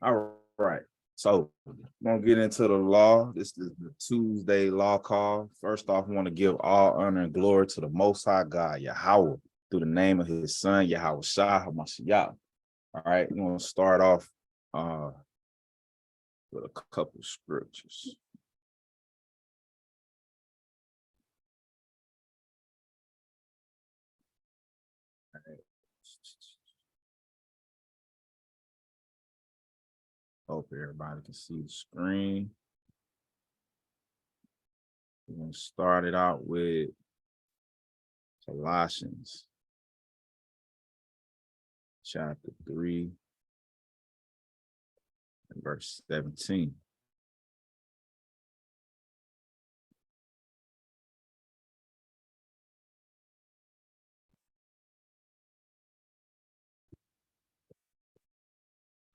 All right. So we're gonna get into the law. This is the Tuesday law call. First off, I want to give all honor and glory to the Most High God, Yahweh, through the name of His Son, Yahweh Shah Hamashiach. All right, we're gonna start off with a couple of scriptures. Hope everybody can see the screen. We're gonna start it out with Colossians chapter 3 and verse 17.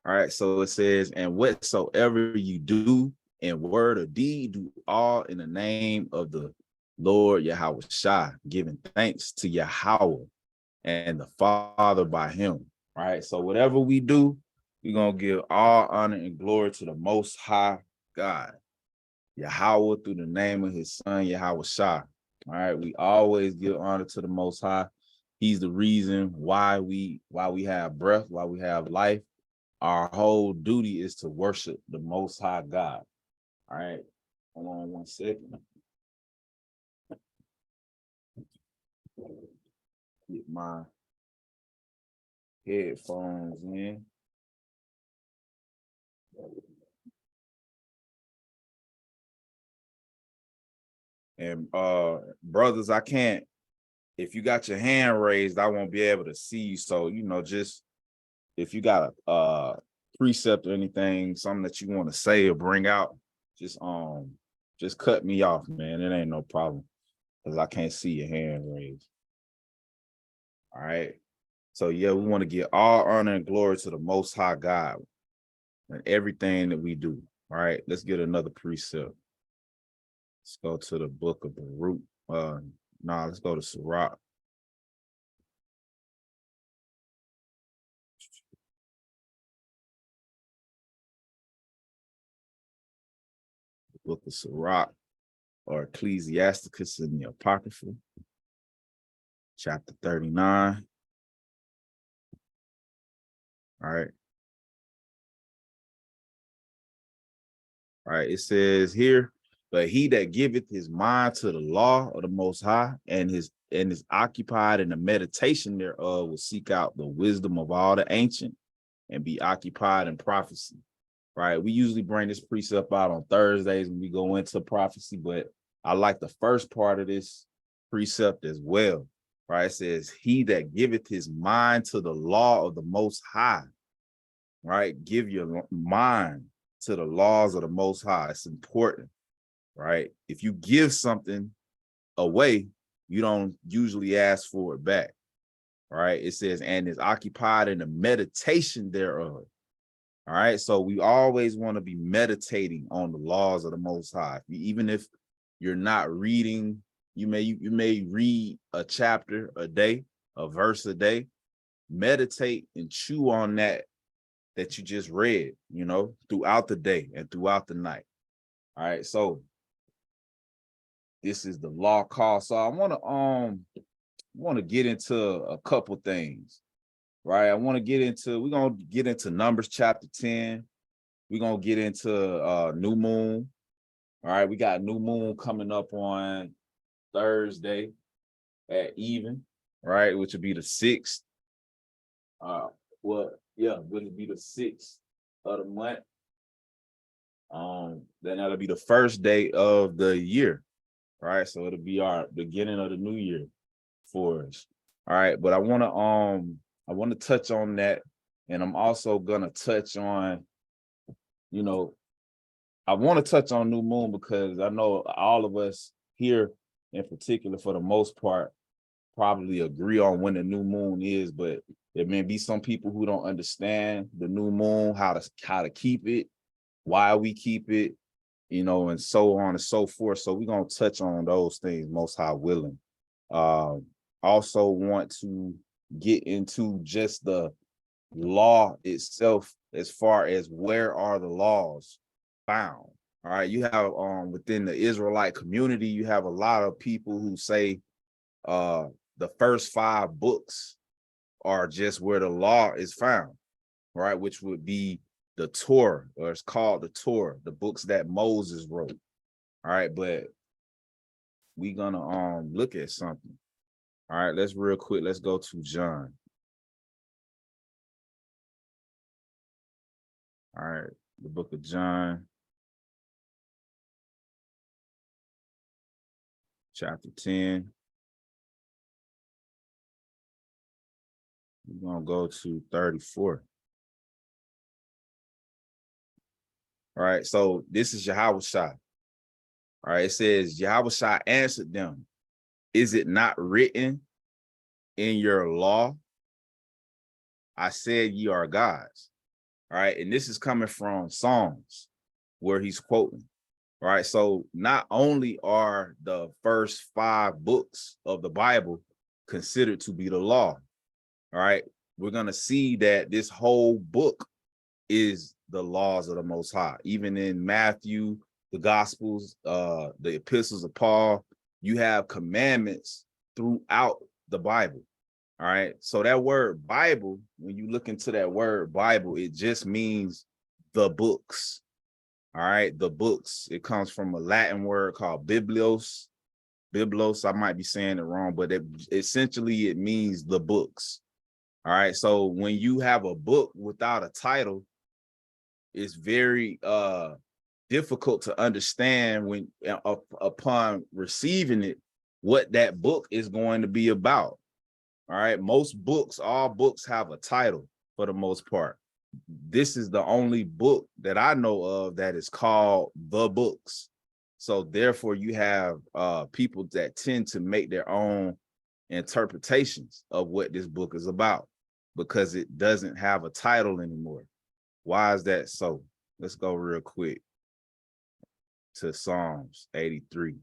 All right, so it says, and whatsoever you do in word or deed, do all in the name of the Lord Yahweh Shah, giving thanks to Yahweh and the Father by him. All right, so whatever we do, we're going to give all honor and glory to the Most High God, Yahweh, through the name of his Son, Yahweh Shah. All right, we always give honor to the Most High. He's the reason why we have breath, why we have life. Our whole duty is to worship the Most High God. All right, hold on one second. Get my headphones in. And brothers, I can't, if you got your hand raised, I won't be able to see you. So, just if you got a precept or anything, something that you want to say or bring out, just cut me off, man. It ain't no problem, because I can't see your hand raised. All right. So yeah, we want to give all honor and glory to the Most High God and everything that we do. All right, let's get another precept. Let's go to the book of Baruch. Let's go to Sirach. The book of Sirach, or Ecclesiasticus in the Apocrypha, chapter 39. All right. All right, it says here, but he that giveth his mind to the law of the Most High and is occupied in the meditation thereof will seek out the wisdom of all the ancient and be occupied in prophecy. Right, we usually bring this precept out on Thursdays when we go into prophecy, but I like the first part of this precept as well. Right, it says, he that giveth his mind to the law of the Most High. Right, give your mind to the laws of the Most High. It's important, right? If you give something away, you don't usually ask for it back, right? It says, and is occupied in the meditation thereof. All right, so we always want to be meditating on the laws of the Most High. Even if you're not reading, you may read a chapter a day, a verse a day. Meditate and chew on that you just read, throughout the day and throughout the night. All right, so this is the law call. So I want to get into a couple things, right? We're gonna get into Numbers chapter 10. We're gonna get into new moon. All right, we got new moon coming up on Thursday at even, right? Which would be the 6th. Would it be the 6th of the month? Then that'll be the first day of the year, right? So it'll be our beginning of the new year for us. All right, but I want to touch on that, and I'm also gonna touch on, I want to touch on new moon because I know all of us here in particular, for the most part, probably agree on when the new moon is, but there may be some people who don't understand the new moon, how to keep it, why we keep it, and so on and so forth. So we're going to touch on those things, Most High willing. Also want to get into just the law itself, as far as where are the laws found. All right, you have within the Israelite community, you have a lot of people who say the first 5 books are just where the law is found, right? Which would be the Torah, or it's called the Torah, the books that Moses wrote. All right, but we gonna look at something. All right, let's real quick, let's go to John. All right, the book of John, chapter 10. We're gonna go to 34. All right, so this is Yahushua. All right, it says, Yahushua answered them, is it not written in your law? I said ye are gods. All right, and this is coming from Psalms, where he's quoting. All right, so not only are the first 5 books of the Bible considered to be the law, all right, we're gonna see that this whole book is the laws of the Most High. Even in Matthew, the Gospels, the epistles of Paul, you have commandments throughout the Bible. All right, so that word Bible, when you look into that word Bible, it just means the books. All right, the books. It comes from a Latin word called biblios. Biblos, I might be saying it wrong, but essentially it means the books. All right, so when you have a book without a title, it's very difficult to understand when upon receiving it what that book is going to be about. All right, most books, all books have a title for the most part. This is the only book that I know of that is called the books. So therefore you have people that tend to make their own interpretations of what this book is about because it doesn't have a title anymore. Why is that so? Let's go real quick to Psalms 83.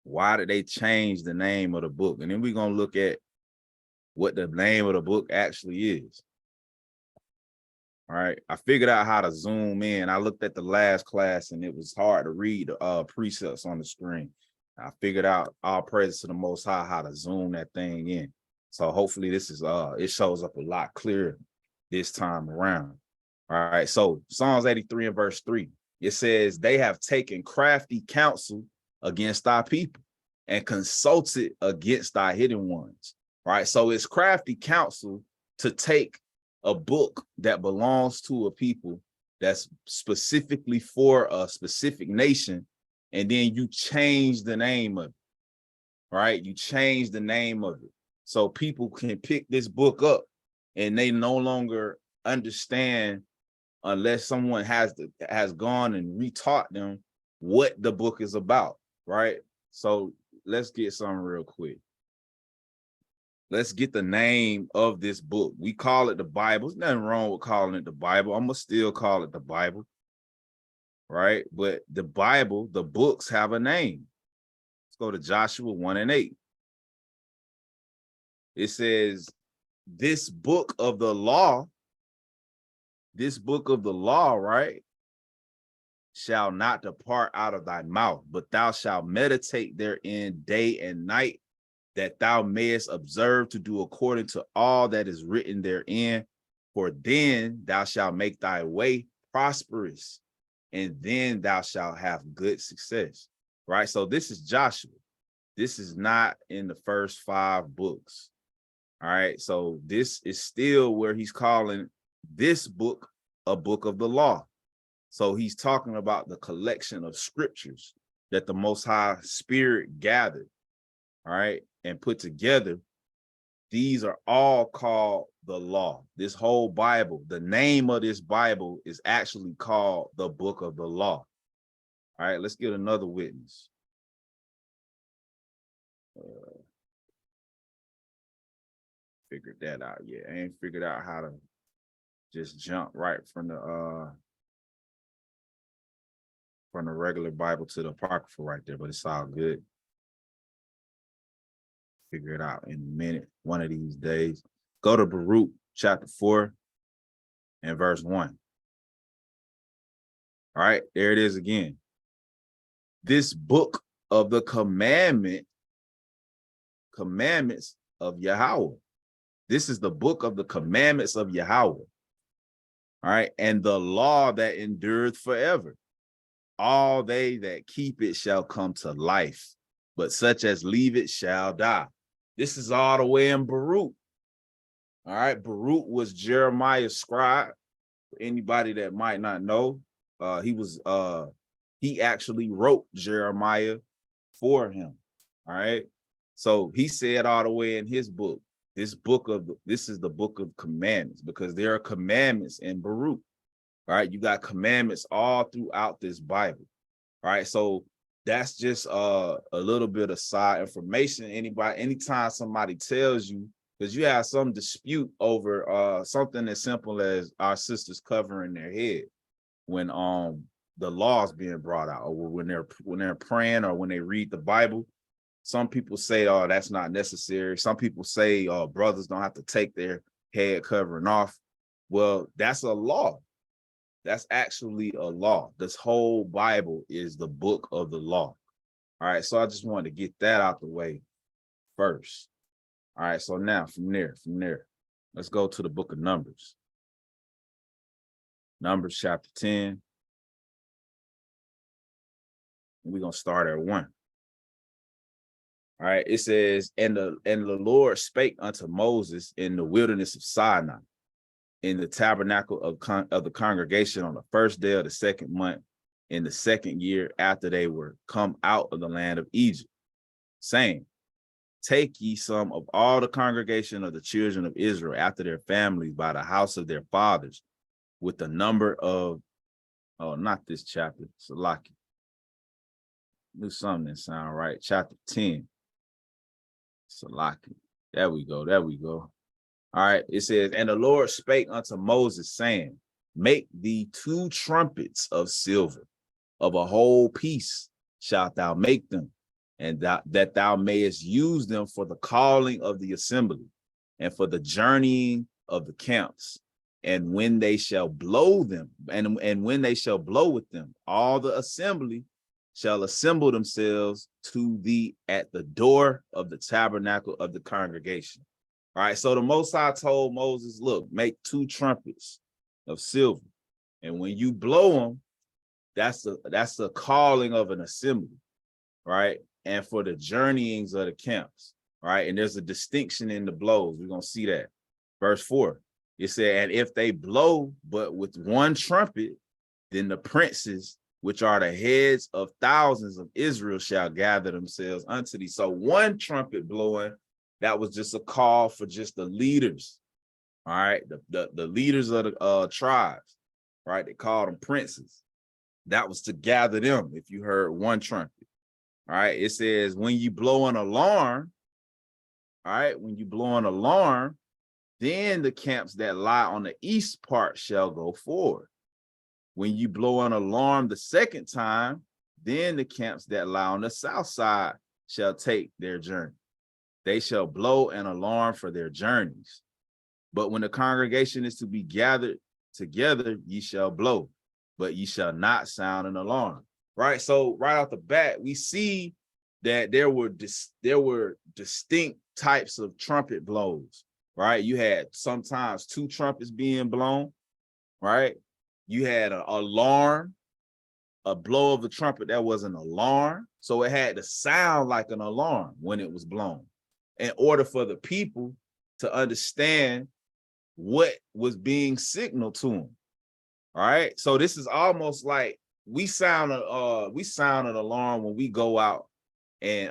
Why did they change the name of the book? And then we're going to look at what the name of the book actually is. All right, I figured out how to zoom in. I looked at the last class and it was hard to read the precepts on the screen. I figured out, all praise to the Most High, how to zoom that thing in. So hopefully this is it shows up a lot clearer this time around. All right, so Psalms 83 and verse 3, it says, they have taken crafty counsel against thy people and consulted against thy hidden ones. All right, so it's crafty counsel to take a book that belongs to a people that's specifically for a specific nation, and then you change the name of it, right? You change the name of it. So people can pick this book up and they no longer understand unless someone has gone and retaught them what the book is about, right? So let's get some real quick. Let's get the name of this book. We call it the Bible. There's nothing wrong with calling it the Bible. I'm gonna still call it the Bible, right? But the Bible, the books have a name. Let's go to Joshua 1 and 8. It says, this book of the law, right, shall not depart out of thy mouth, but thou shalt meditate therein day and night, that thou mayest observe to do according to all that is written therein. For then thou shalt make thy way prosperous, and then thou shalt have good success. Right? So this is Joshua. This is not in the first 5 books. All right. So this is still where he's calling this book a book of the law. So he's talking about the collection of scriptures that the Most High Spirit gathered, all right, and put together. These are all called the law. This whole Bible, the name of this Bible is actually called the book of the law. All right, let's get another witness. Figured that out yet. I ain't figured out how to just jump right from the regular Bible to the Apocrypha right there, but it's all good. Figure it out in a minute, one of these days. Go to Baruch chapter 4 and verse 1. All right, there it is again. This book of the commandments of Yahweh. This is the book of the commandments of Yahweh. All right, and the law that endureth forever. All they that keep it shall come to life, but such as leave it shall die. This is all the way in Baruch. All right, Baruch was Jeremiah's scribe. For anybody that might not know, he actually wrote Jeremiah for him. All right, so he said all the way in his book, this is the book of commandments, because there are commandments in Baruch. All right, you got commandments all throughout this Bible. All right, so that's just a little bit of side information. Anytime somebody tells you, because you have some dispute over something as simple as our sisters covering their head when the law is being brought out, or when they're praying, or when they read the Bible. Some people say, oh, that's not necessary. Some people say, oh, brothers don't have to take their head covering off. Well, that's a law. That's actually a law. This whole Bible is the book of the law. All right, so I just wanted to get that out the way first. All right, so now from there, let's go to the book of Numbers. Numbers chapter 10. And we're going to start at 1. All right, it says, and the Lord spake unto Moses in the wilderness of Sinai, in the tabernacle of the congregation, on the first day of the second month, in the second year after they were come out of the land of Egypt, saying, take ye some of all the congregation of the children of Israel after their families by the house of their fathers, with the number of, oh, not this chapter, Salaki. Do something that sound right. Chapter 10. Salaki. There we go. All right, it says, and the Lord spake unto Moses, saying, make thee 2 trumpets of silver, of a whole piece shalt thou make them, and that thou mayest use them for the calling of the assembly, and for the journeying of the camps. And when they shall blow them, and when they shall blow with them, all the assembly shall assemble themselves to thee at the door of the tabernacle of the congregation. All right, so the Most High told Moses, look, make 2 trumpets of silver, and when you blow them, that's the calling of an assembly, right? And for the journeyings of the camps, right? And there's a distinction in the blows. We're gonna see that. Verse 4, it said, and if they blow but with 1 trumpet, then the princes, which are the heads of thousands of Israel, shall gather themselves unto thee. So 1 trumpet blowing, that was just a call for just the leaders, all right? The leaders of the tribes, right? They called them princes. That was to gather them if you heard 1 trumpet. All right, it says, when you blow an alarm, all right, when you blow an alarm, then the camps that lie on the east part shall go forward. When you blow an alarm the second time, then the camps that lie on the south side shall take their journey. They shall blow an alarm for their journeys. But when the congregation is to be gathered together, ye shall blow, but ye shall not sound an alarm. Right. So right off the bat, we see that there were distinct types of trumpet blows. Right. You had sometimes 2 trumpets being blown. Right. You had an alarm, a blow of the trumpet that was an alarm. So it had to sound like an alarm when it was blown, in order for the people to understand what was being signaled to them. All right. So this is almost like we sound an alarm when we go out and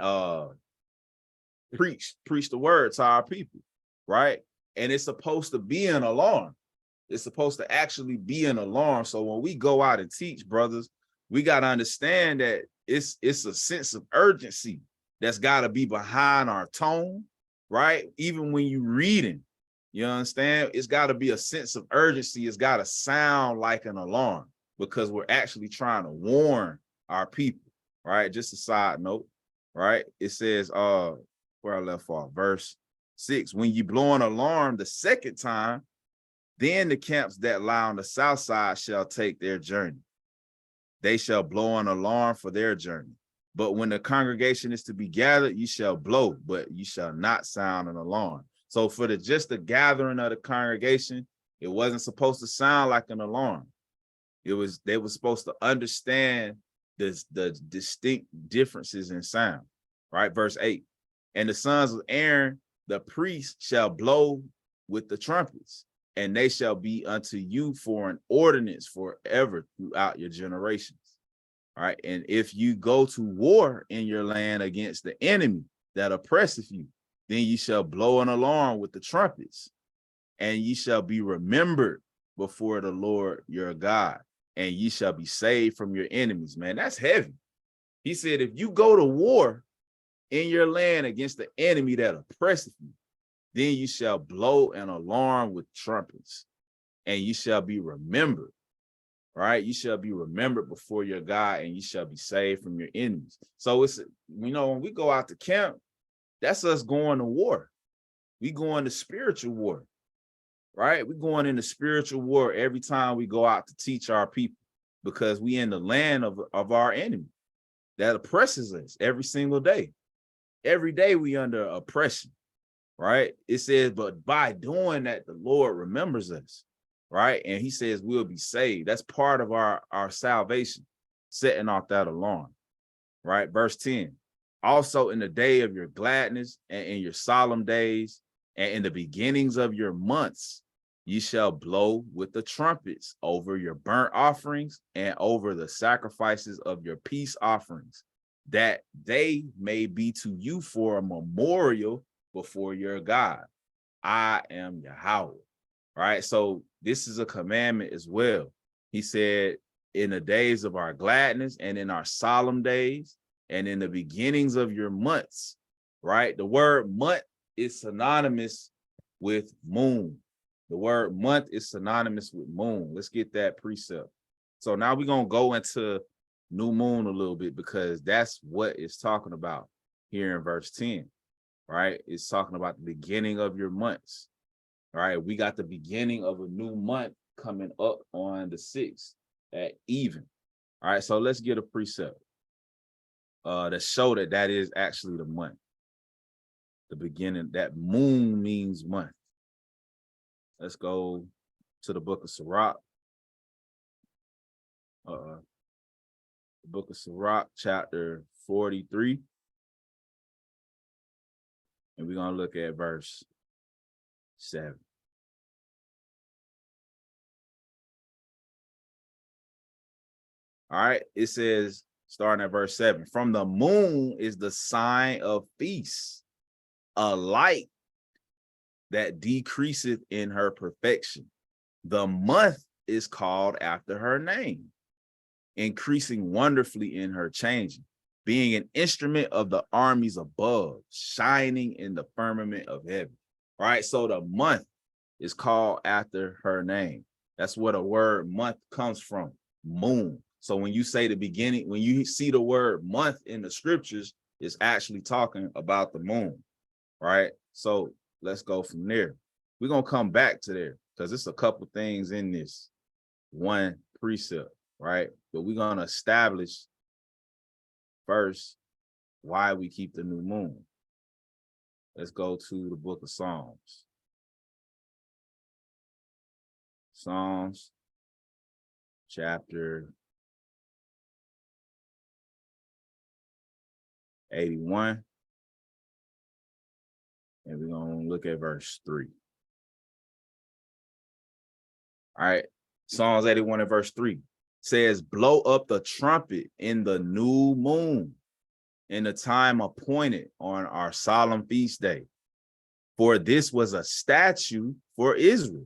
preach the word to our people, right? And it's supposed to be an alarm. It's supposed to actually be an alarm. So when we go out and teach, brothers, we got to understand that it's a sense of urgency that's got to be behind our tone, right? Even when you're reading, you understand? It's got to be a sense of urgency. It's got to sound like an alarm, because we're actually trying to warn our people, right? Just a side note, right? It says, where I left off, verse 6. When you blow an alarm the second time, then the camps that lie on the south side shall take their journey. They shall blow an alarm for their journey. But when the congregation is to be gathered, you shall blow, but you shall not sound an alarm. So for just the gathering of the congregation, it wasn't supposed to sound like an alarm. They were supposed to understand the distinct differences in sound, right? Verse 8. And the sons of Aaron, the priest, shall blow with the trumpets, and they shall be unto you for an ordinance forever throughout your generations. All right. And if you go to war in your land against the enemy that oppresseth you, then you shall blow an alarm with the trumpets, and ye shall be remembered before the Lord your God, and ye shall be saved from your enemies. Man, that's heavy. He said, if you go to war in your land against the enemy that oppresseth you, then you shall blow an alarm with trumpets, and you shall be remembered, right? You shall be remembered before your God, and you shall be saved from your enemies. So it's, when we go out to camp, that's us going to war. We going to spiritual war, right? We're going into spiritual war every time we go out to teach our people, because we in the land of our enemy that oppresses us every single day. Every day we under oppression. Right? It says, but by doing that, the Lord remembers us, right? And he says we'll be saved. That's part of our salvation, setting off that alarm, right? Verse 10. Also in the day of your gladness and in your solemn days and in the beginnings of your months, ye shall blow with the trumpets over your burnt offerings and over the sacrifices of your peace offerings, that they may be to you for a memorial before your God. I am Yahweh. Right? So this is a commandment as well. He said, in the days of our gladness and in our solemn days and in the beginnings of your months, right? The word month is synonymous with moon. The word month is synonymous with moon. Let's get that precept. So now we're going to go into new moon a little bit, because that's what it's talking about here in verse 10. Right? It's talking about the beginning of your months. All right. We got the beginning of a new month coming up on the 6th at even. All right. So let's get a precept to show that that is actually the month. The beginning, that moon means month. Let's go to the book of Sirach. The book of Sirach, chapter 43. And we're going to look at verse 7. All right. It says, starting at verse 7, from the moon is the sign of feast, a light that decreaseth in her perfection. The month is called after her name, increasing wonderfully in her changing, being an instrument of the armies above, shining in the firmament of heaven. All right, so the month is called after her name. That's where the word month comes from, moon. So when you say the beginning, when you see the word month in the scriptures, it's actually talking about the moon, right? So let's go from there. We're going to come back to there because it's a couple things in this one precept, right? But we're going to establish first why we keep the new moon. Let's go to the book of Psalms. Psalms chapter 81. And we're going to look at verse 3. All right. Psalms 81 and verse 3 says, blow up the trumpet in the new moon, in the time appointed on our solemn feast day. For this was a statute for Israel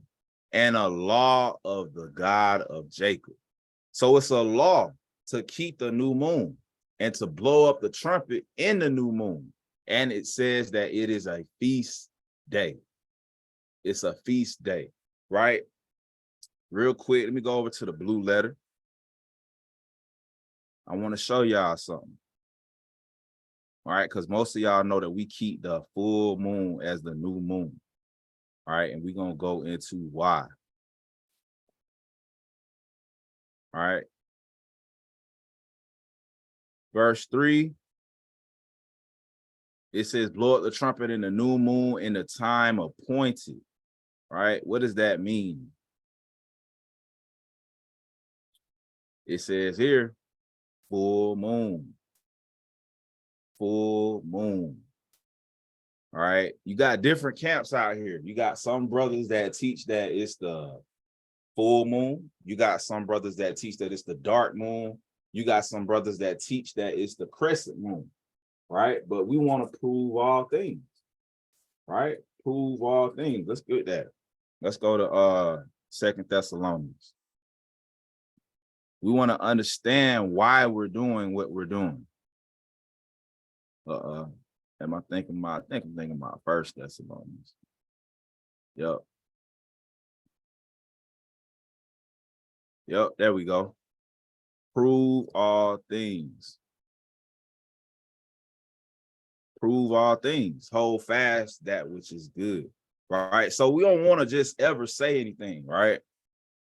and a law of the God of Jacob. So it's a law to keep the new moon and to blow up the trumpet in the new moon. And it says that it is a feast day. It's a feast day, right? Real quick, let me go over to the blue letter. I want to show y'all something. All right, because most of y'all know that we keep the full moon as the new moon. All right, and we're gonna go into why. All right. Verse 3. It says, blow up the trumpet in the new moon in the time appointed. All right. What does that mean? It says here, full moon. Full moon. All right. You got different camps out here. You got some brothers that teach that it's the full moon. You got some brothers that teach that it's the dark moon. You got some brothers that teach that it's the crescent moon. Right. But we want to prove all things. Right. Prove all things. Let's get that. Let's go to 2 Thessalonians. We want to understand why we're doing what we're doing. Am I thinking about? I think I'm thinking about 1 Thessalonians. Yep. Yep, there we go. Prove all things. Prove all things. Hold fast that which is good. Right. So we don't want to just ever say anything, right?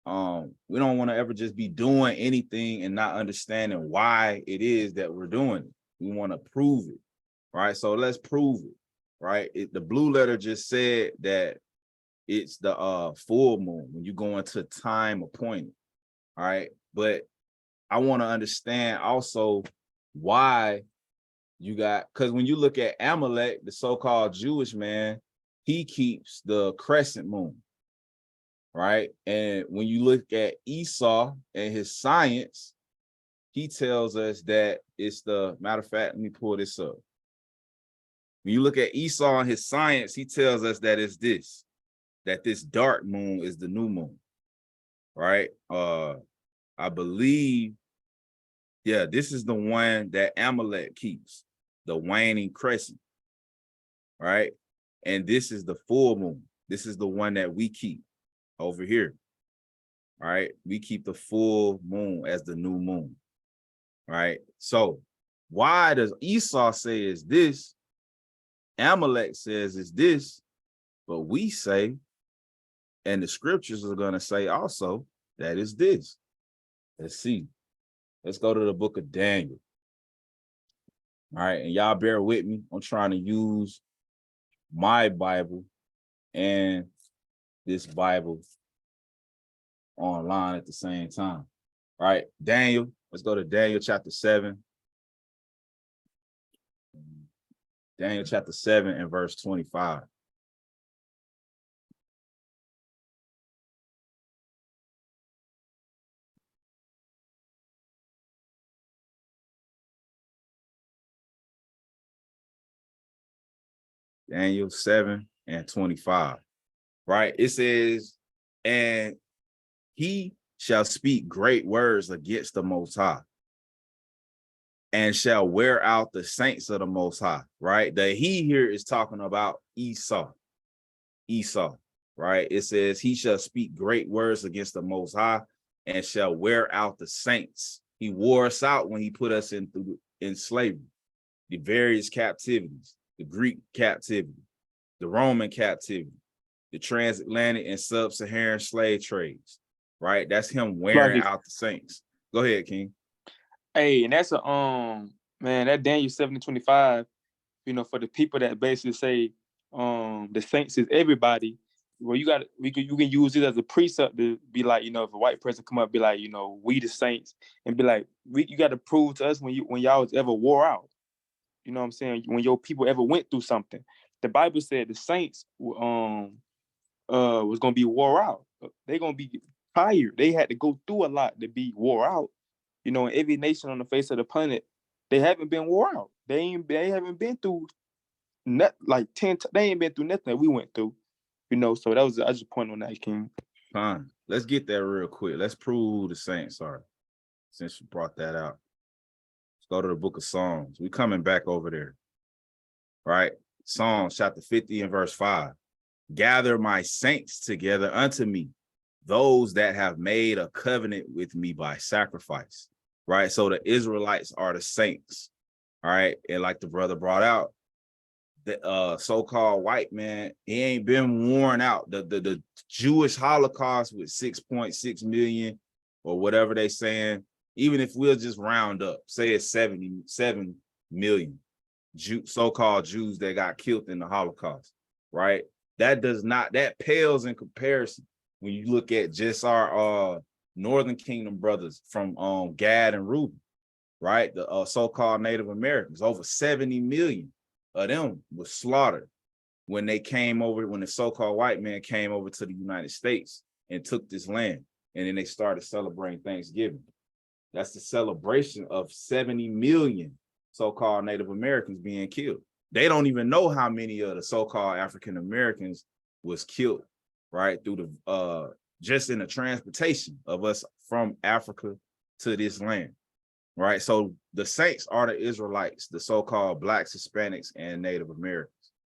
We don't want to ever just be doing anything and not understanding why it is that we're doing it. We want to prove it. Right. So let's prove it. Right. The blue letter just said that it's the full moon when you go into time appointed. All right. But I want to understand also why you got, because when you look at Amalek, the so-called Jewish man, he keeps the crescent moon. Right. And when you look at Esau and his science, he tells us that it's the matter of fact, let me pull this up. When you look at Esau and his science, he tells us that it's this, that this dark moon is the new moon. Right. I believe, yeah, this is the one that Amalek keeps, the waning crescent. Right. And this is the full moon. This is the one that we keep over here. All right. We keep the full moon as the new moon. Right. So why does Esau say is this? Amalek says is this, but we say, and the scriptures are going to say also that is this. Let's see. Let's go to the book of Daniel. All right. And y'all bear with me. I'm trying to use my Bible and this Bible online at the same time. All right. Daniel. Let's go to Daniel chapter 7. Daniel chapter 7 and verse 25. Daniel 7 and 25. Right? It says, and he shall speak great words against the Most High, and shall wear out the saints of the Most High. Right? The he here is talking about Esau. Esau. Right? It says he shall speak great words against the Most High and shall wear out the saints. He wore us out when he put us in slavery, the various captivities, the Greek captivity, the Roman captivity, the transatlantic and sub-Saharan slave trades. Right? That's him wearing out the saints. Go ahead, King. Hey, and that's man, that Daniel 7:25, for the people that basically say the saints is everybody. Well, you can use it as a precept to be like, if a white person come up, be like, we the saints, and be like, you got to prove to us when y'all was ever wore out. You know what I'm saying? When your people ever went through something. The Bible said the saints was gonna be wore out. They're gonna be tired. They had to go through a lot to be wore out. Every nation on the face of the planet, they haven't been wore out. They haven't been through like 10. They ain't been through nothing that we went through. So that was I just point on that, King. Fine. Let's get that real quick. Let's prove who the saints are. Since you brought that out, let's go to the book of Psalms. We coming back over there. Right? Psalms chapter 50 and verse 5. Gather my saints together unto me, those that have made a covenant with me by sacrifice. Right? So the Israelites are the saints. All right. And like the brother brought out, the so-called white man, he ain't been worn out. The Jewish Holocaust with 6.6 million or whatever they saying, even if we'll just round up, say it's 77 million so-called Jews that got killed in the Holocaust, right? That pales in comparison when you look at just our Northern Kingdom brothers from Gad and Reuben, right? The so-called Native Americans, over 70 million of them was slaughtered when they came over, when the so-called white man came over to the United States and took this land. And then they started celebrating Thanksgiving. That's the celebration of 70 million so-called Native Americans being killed. They don't even know how many of the so-called African Americans was killed, right? Through the just in the transportation of us from Africa to this land, right? So the saints are the Israelites, the so-called Blacks, Hispanics, and Native Americans.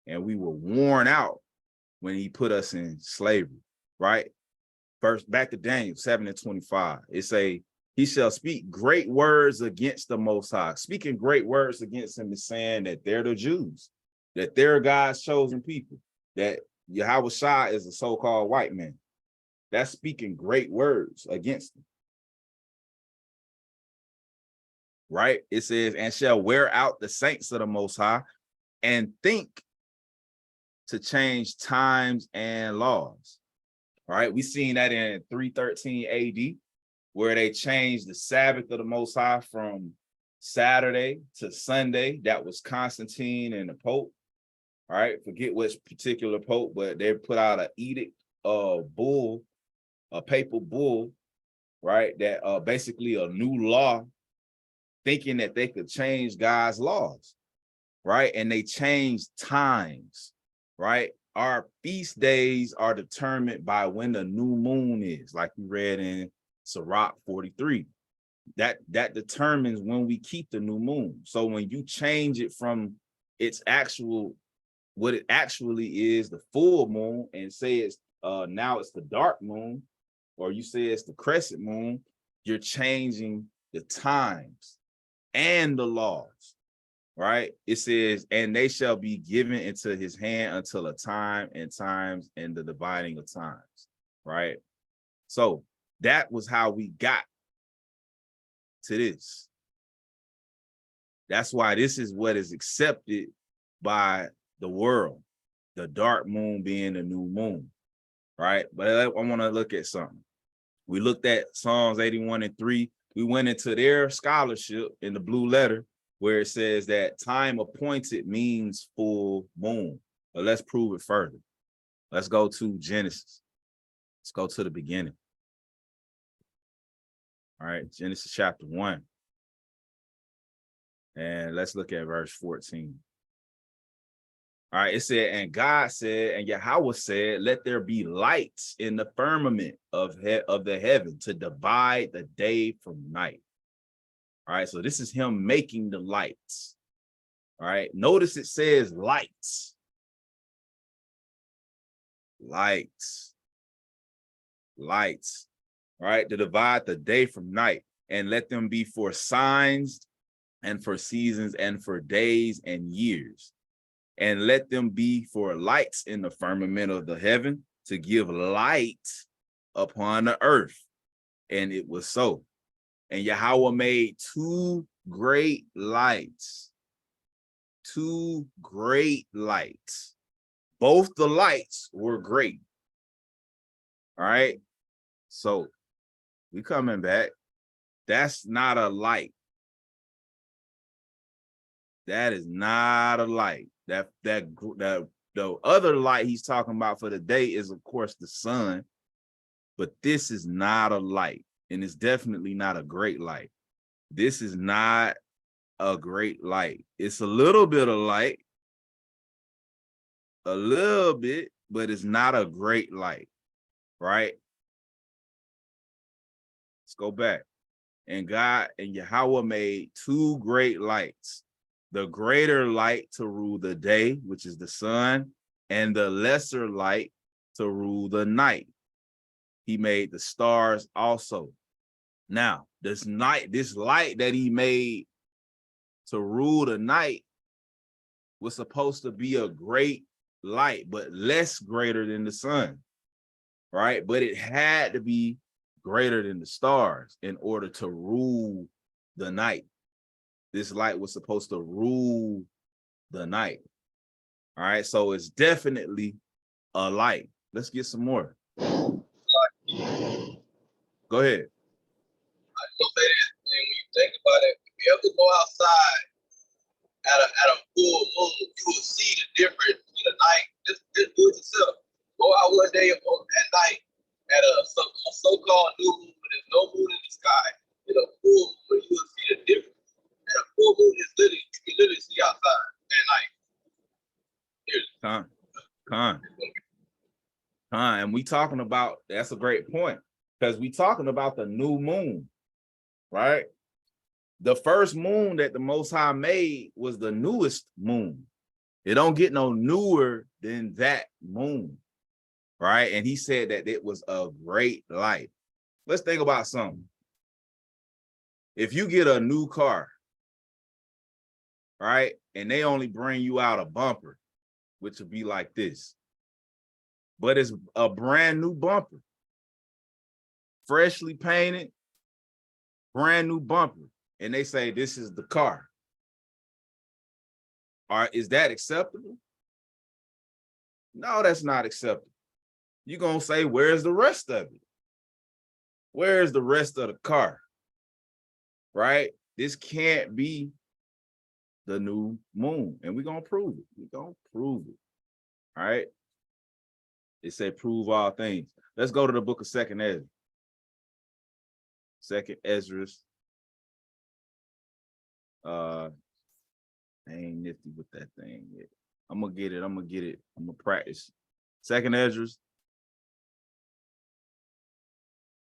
And we were worn out when he put us in slavery, right? First, back to Daniel 7:25, it say, he shall speak great words against the Most High. Speaking great words against him is saying that they're the Jews, that they're God's chosen people, that Yahweh Shah is a so-called white man. That's speaking great words against them. Right? It says, and shall wear out the saints of the Most High and think to change times and laws. Right? We seen that in 313 AD, where they changed the Sabbath of the Most High from Saturday to Sunday. That was Constantine and the Pope. All right, forget which particular Pope, but they put out an edict, bull, a papal bull, right? That basically a new law, thinking that they could change God's laws, right? And they changed times, right? Our feast days are determined by when the new moon is, like we read in Sirach 43. That determines when we keep the new moon. So when you change it from its actual, what it actually is, the full moon, and say it's now it's the dark moon, or you say it's the crescent moon, you're changing the times and the laws, right? It says, and they shall be given into his hand until a time and times and the dividing of times, right? So that was how we got to this. That's why this is what is accepted by the world, the dark moon being the new moon, right? But I want to look at something. We looked at Psalms 81:3. We went into their scholarship in the blue letter, where it says that time appointed means full moon. But let's prove it further. Let's go to Genesis. Let's go to the beginning. All right, Genesis chapter 1. And let's look at verse 14. All right, it said, and God said, and Yahweh said, let there be lights in the firmament of the heaven to divide the day from night. All right, so this is him making the lights. All right, notice it says lights. Lights. Lights. All right, to divide the day from night, and let them be for signs and for seasons and for days and years. And let them be for lights in the firmament of the heaven to give light upon the earth. And it was so. And Yahweh made two great lights. Two great lights. Both the lights were great. All right. So we coming back. That's not a light. That is not a light. The other light he's talking about for the day is, of course, the sun. But this is not a light, and it's definitely not a great light. This is not a great light. It's a little bit of light, a little bit, but it's not a great light, right? Let's go back. And God and Yahweh made two great lights, the greater light to rule the day, which is the sun, and the lesser light to rule the night. He made the stars also. Now, this light that he made to rule the night was supposed to be a great light, but less greater than the sun, right? But it had to be greater than the stars in order to rule the night. This light was supposed to rule the night. All right, so it's definitely a light. Let's get some more. Go ahead. I just say this, and when you think about it, if you ever go outside at a full moon, you will see the difference in the night. Just do it yourself. Go out one day at night at a so-called new moon, but there's no moon in the sky. In a full moon, you will see the difference. And a full moon is literally, you can literally see outside at night. And we talking about, that's a great point, because we talking about the new moon, right? The first moon that the Most High made was the newest moon. It don't get no newer than that moon, right? And he said that it was a great light. Let's think about something. If you get a new car, right, and they only bring you out a bumper, which would be like this, but it's a brand new bumper, freshly painted, brand new bumper, and they say this is the car. Is that acceptable? No, that's not acceptable. You're gonna say, where's the rest of it? Where's the rest of the car? Right? This can't be the new moon, and we're gonna prove it. We're gonna prove it. All right. It said prove all things. Let's go to the book of Second Ezra. Second Ezra's. I ain't nifty with that thing yet. I'm gonna get it. I'm gonna practice. Second Ezra's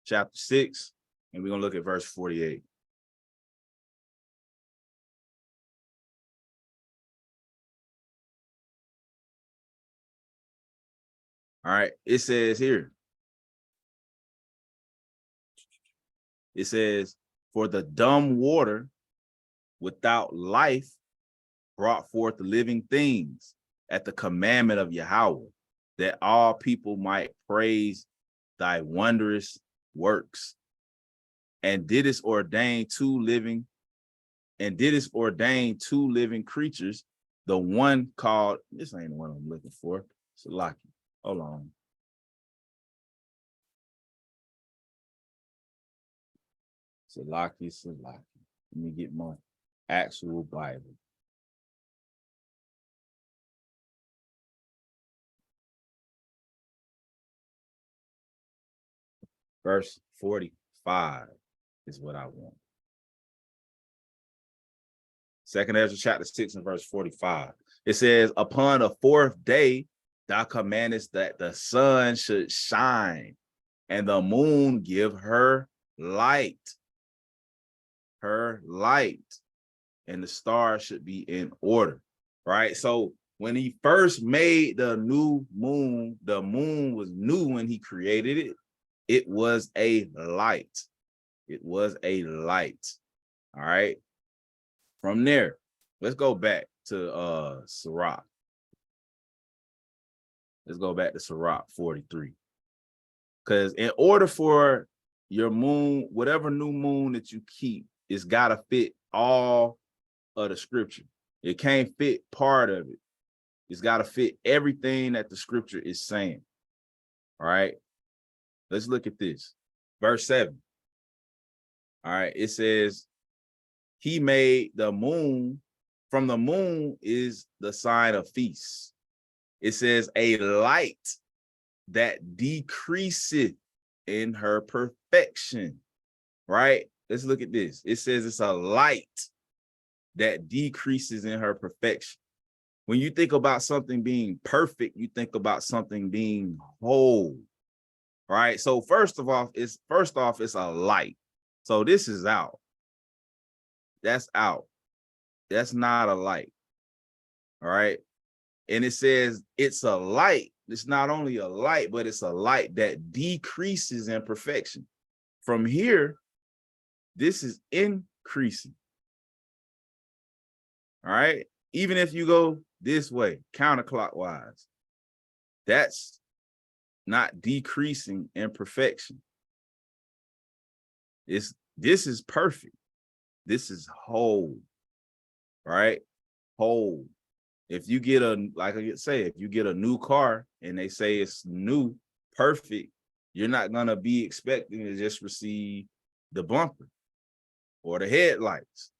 chapter 6, and we're gonna look at verse 48. All right, it says here, it says, for the dumb water without life brought forth living things at the commandment of Yahweh, that all people might praise thy wondrous works. And didst ordain two living creatures, the one called, this ain't the one I'm looking for, Salaki. Hold on. Salaki. Let me get my actual Bible. Verse 45 is what I want. Second Ezra chapter 6 and verse 45. It says, upon the fourth day, thou commandest that the sun should shine and the moon give her light, and the stars should be in order, right? So when he first made the new moon, the moon was new when he created it. It was a light. It was a light. All right. From there, let's go back to Sirach. Let's go back to Sirach 43. Because in order for your moon, whatever new moon that you keep, it's got to fit all of the scripture. It can't fit part of it. It's got to fit everything that the scripture is saying. All right. Let's look at this. Verse 7. All right. It says, he made the moon. From the moon is the sign of feast. It says a light that decreaseth in her perfection, right? Let's look at this. It says it's a light that decreases in her perfection. When you think about something being perfect, you think about something being whole, right? So first off, it's a light. So this is out. That's out. That's not a light. All right. And it says it's a light. It's not only a light, but it's a light that decreases in perfection. From here, this is increasing. All right. Even if you go this way, counterclockwise, that's not decreasing in perfection. This is perfect. This is whole, right? Whole. If you get like I say, if you get a new car and they say it's new, perfect, you're not gonna be expecting to just receive the bumper or the headlights.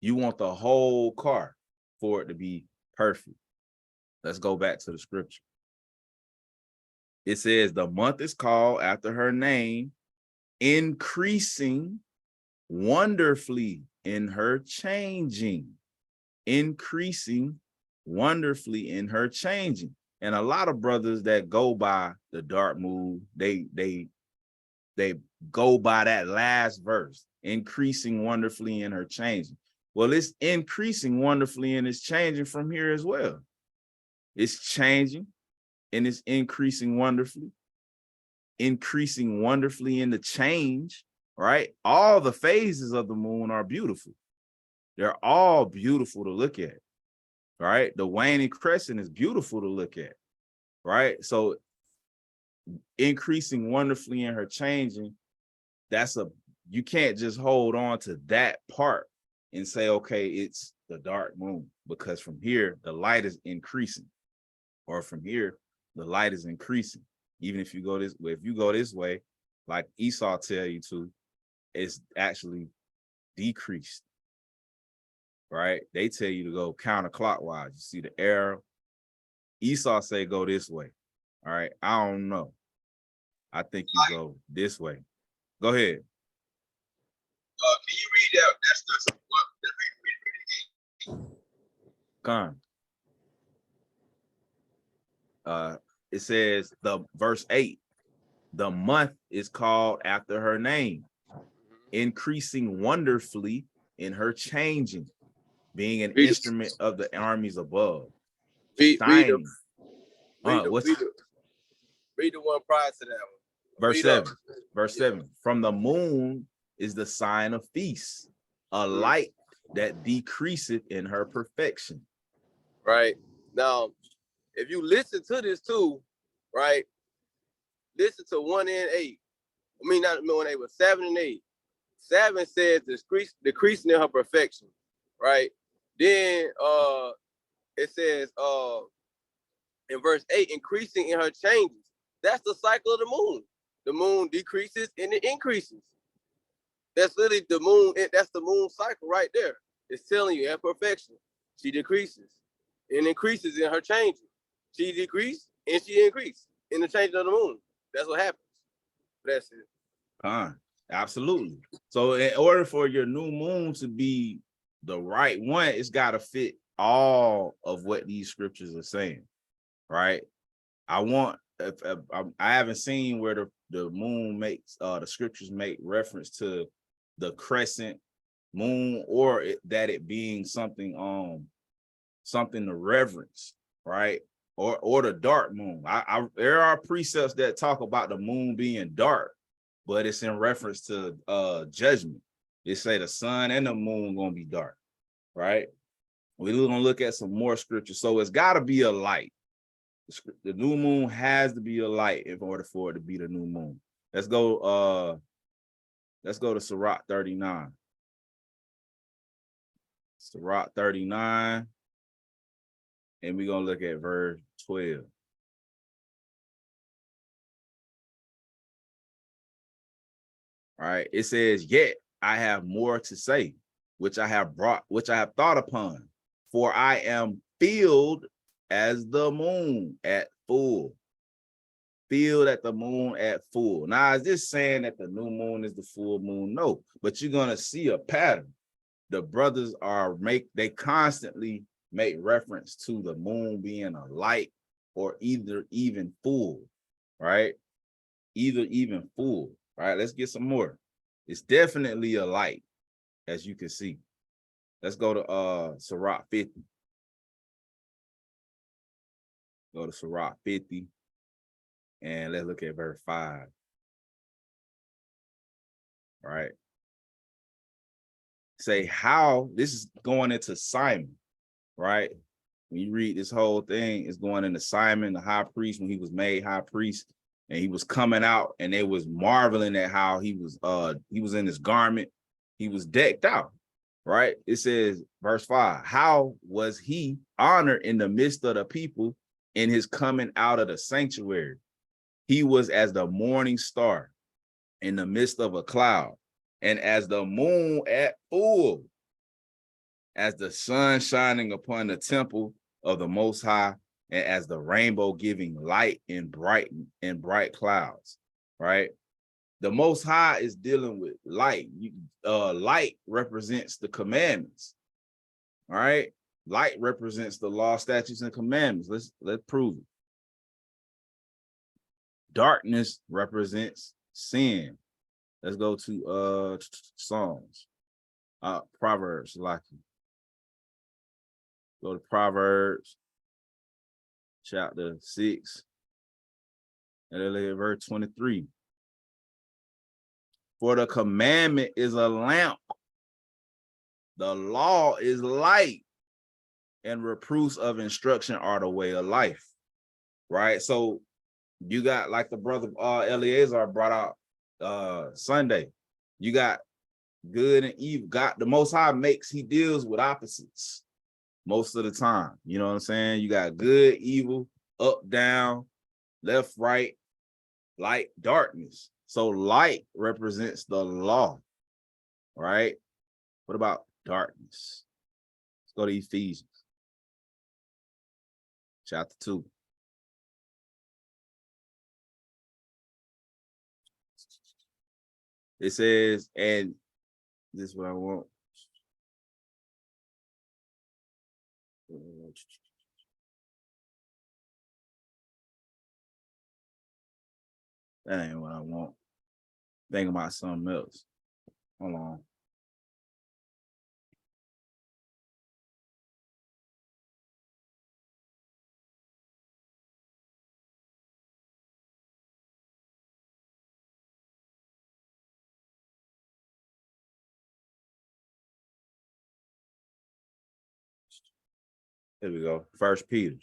You want the whole car for it to be perfect. Let's go back to the scripture. It says the month is called after her name, increasing wonderfully in her changing. Increasing wonderfully in her changing. And a lot of brothers that go by the dark moon, they go by that last verse, increasing wonderfully in her changing. Well, it's increasing wonderfully and it's changing from here as well. It's changing and it's increasing wonderfully in the change, right? All the phases of the moon are beautiful. They're all beautiful to look at, right? The waning crescent is beautiful to look at, right? So increasing wonderfully in her changing, you can't just hold on to that part and say, okay, it's the dark moon, because from here, the light is increasing, or from here, the light is increasing. Even if you go this way, like Esau tell you to, it's actually decreased, right? They tell you to go counterclockwise. You see the arrow. Esau say go this way. All right, I don't know. I think you go this way. Go ahead. Can you read that? That's Come. It says the verse 8. The month is called after her name, increasing wonderfully in her changing, being an instrument of the armies above. read the one prior to that one. Verse 7. Verse 7. From the moon is the sign of feast, a light that decreaseth in her perfection. Right. Now, if you listen to this too, right? Listen to 1 and 8. I mean, not 1 and 8, but 7 and 8. 7 says decreasing in her perfection, right? Then it says in verse 8, increasing in her changes. That's the cycle of the moon. The moon decreases and it increases. That's literally the moon. That's the moon cycle right there. It's telling you at perfection, she decreases and increases in her changes. She decreased and she increased in the change of the moon. That's what happens. That's it. Absolutely. So in order for your new moon to be the right one, it's got to fit all of what these scriptures are saying, right? I haven't seen where the moon makes the scriptures make reference to the crescent moon, or that it being something to reverence, right? Or the dark moon. There are precepts that talk about the moon being dark, but it's in reference to judgment. They say the sun and the moon gonna be dark, right? We're gonna look at some more scriptures. So it's got to be a light. The new moon has to be a light in order for it to be the new moon. Let's go to Sirach 39. Sirach 39. And we're gonna look at verse 12. All right, it says, yet I have more to say, which I have thought upon, for I am filled as the moon at full. Filled at the moon at full. Now, is this saying that the new moon is the full moon? No, but you're gonna see a pattern. The brothers they constantly make reference to the moon being a light, or either even full, right? Either even full, right? Let's get some more. It's definitely a light, as you can see. Let's go to Sirach 50. Go to Sirach 50, and let's look at verse 5. All right. Say how, this is going into Simon. right? When you read this whole thing, it's going into Simon, the high priest, when he was made high priest, and he was coming out, and they was marveling at how he was in his garment, he was decked out, right? It says, verse 5, how was he honored in the midst of the people in his coming out of the sanctuary? He was as the morning star in the midst of a cloud, and as the moon at full, as the sun shining upon the temple of the Most High, and as the rainbow giving light in bright clouds, right? The Most High is dealing with light. Light represents the commandments, all right? Light represents the law, statutes, and commandments. Let's prove it. Darkness represents sin. Let's go to Psalms, Proverbs, lucky. Go to Proverbs chapter 6, and then look at verse 23. For the commandment is a lamp, the law is light, and reproofs of instruction are the way of life, right? So you got, like the brother Eleazar brought out Sunday, you got good and evil. God, the Most High he deals with opposites most of the time. You know what I'm saying? You got good, evil, up, down, left, right, light, darkness. So light represents the law, right? What about darkness? Let's go to Ephesians chapter 2. It says, and this is what I want. That ain't what I want. Think about something else. Hold on. Here we go. 1 Peter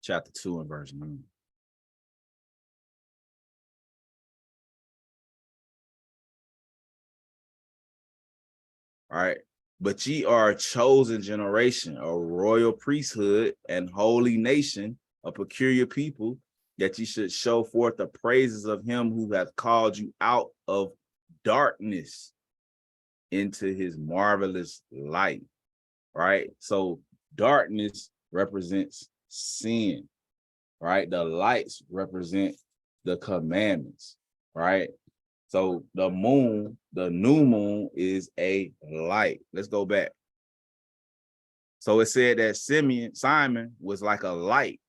chapter 2 and verse 9. All right. But ye are a chosen generation, a royal priesthood, and holy nation, a peculiar people, that ye should show forth the praises of him who hath called you out of darkness into his marvelous light. Right? So darkness represents sin, right? The lights represent the commandments, right? So the moon, the new moon, is a light. Let's go back. So it said that Simon was like a light,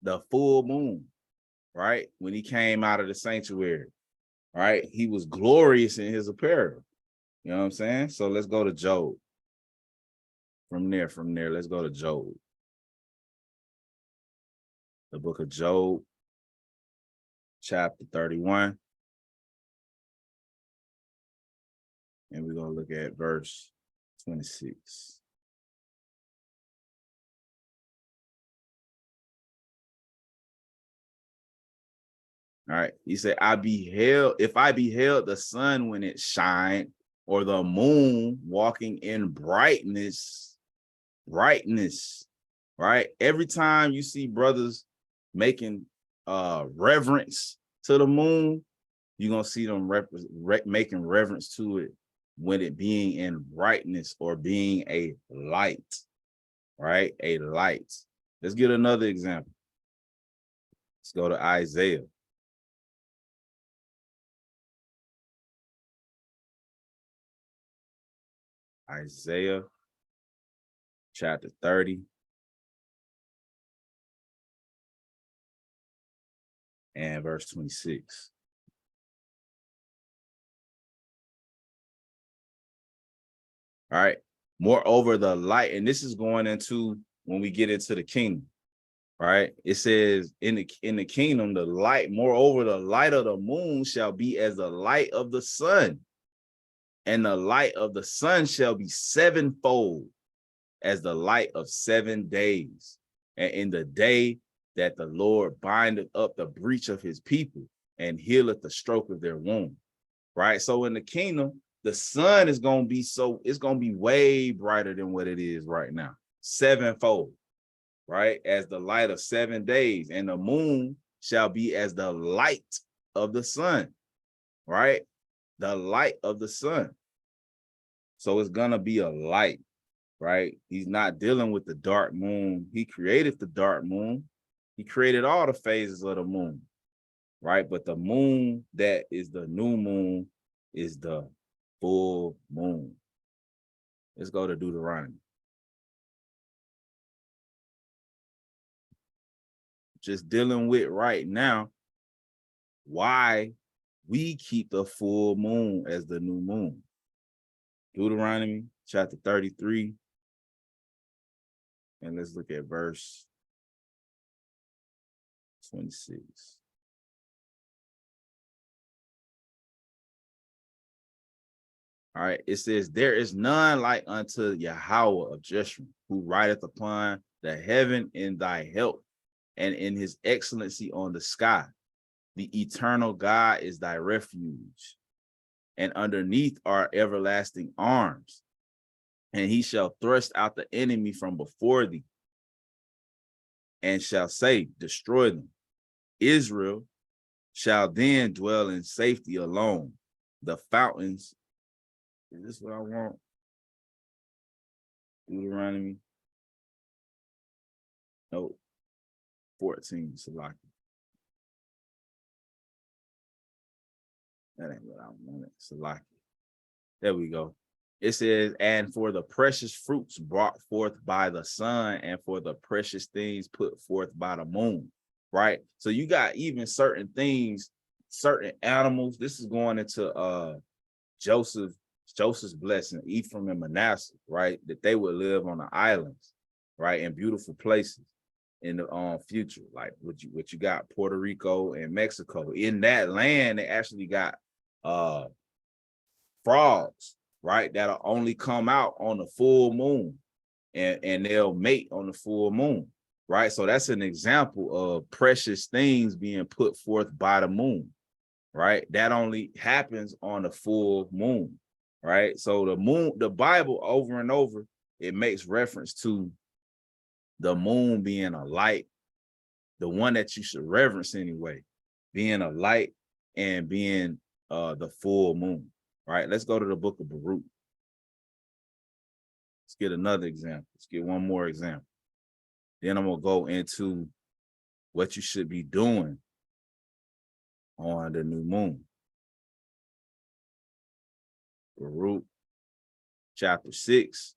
the full moon, right? When he came out of the sanctuary, right? He was glorious in his apparel. You know what I'm saying? So let's go to Job. From there, let's go to Job. The book of Job, chapter 31. And we're going to look at verse 26. All right. He said, if I beheld the sun when it shined, or the moon walking in brightness, right? Every time you see brothers making reverence to the moon, you're going to see them making reverence to it when it being in brightness or being a light, right? A light. Let's get another example. Let's go to Isaiah. Isaiah chapter 30. And verse 26. All right. Moreover, the light, and this is going into when we get into the kingdom, right? It says in the kingdom, the light, moreover, the light of the moon shall be as the light of the sun, and the light of the sun shall be sevenfold. as the light of 7 days. And in the day that the Lord bindeth up the breach of his people and healeth the stroke of their wound. Right? So in the kingdom, the sun is going to be it's going to be way brighter than what it is right now. 7-fold, right? As the light of 7 days, and the moon shall be as the light of the sun, right? The light of the sun. So it's going to be a light, right? He's not dealing with the dark moon. He created the dark moon. He created all the phases of the moon, right? But the moon that is the new moon is the full moon. Let's go to Deuteronomy. Just dealing with right now why we keep the full moon as the new moon. Deuteronomy chapter 33. And let's look at verse 26. All right, it says, there is none like unto Yahweh of Jeshurun, who rideth upon the heaven in thy help, and in his excellency on the sky. The eternal God is thy refuge, and underneath are everlasting arms. And he shall thrust out the enemy from before thee, and shall say, destroy them. Israel shall then dwell in safety alone. The fountains, is this what I want? Deuteronomy. No, 14, Salaki. That ain't what I wanted, Salaki. There we go. It says, and for the precious fruits brought forth by the sun, and for the precious things put forth by the moon, right? So you got even certain things, certain animals. This is going into Joseph's blessing, Ephraim and Manasseh, right? That they would live on the islands, right? In beautiful places in the future, like what you got Puerto Rico and Mexico. In that land, they actually got frogs, right? That'll only come out on the full moon, and they'll mate on the full moon, right? So that's an example of precious things being put forth by the moon, right? That only happens on the full moon, right? So the moon, the Bible over and over, it makes reference to the moon being a light, the one that you should reverence anyway, being a light and being the full moon, right? Let's go to the book of Baruch. Let's get another example. Let's get one more example. Then I'm going to go into what you should be doing on the new moon. Baruch chapter 6,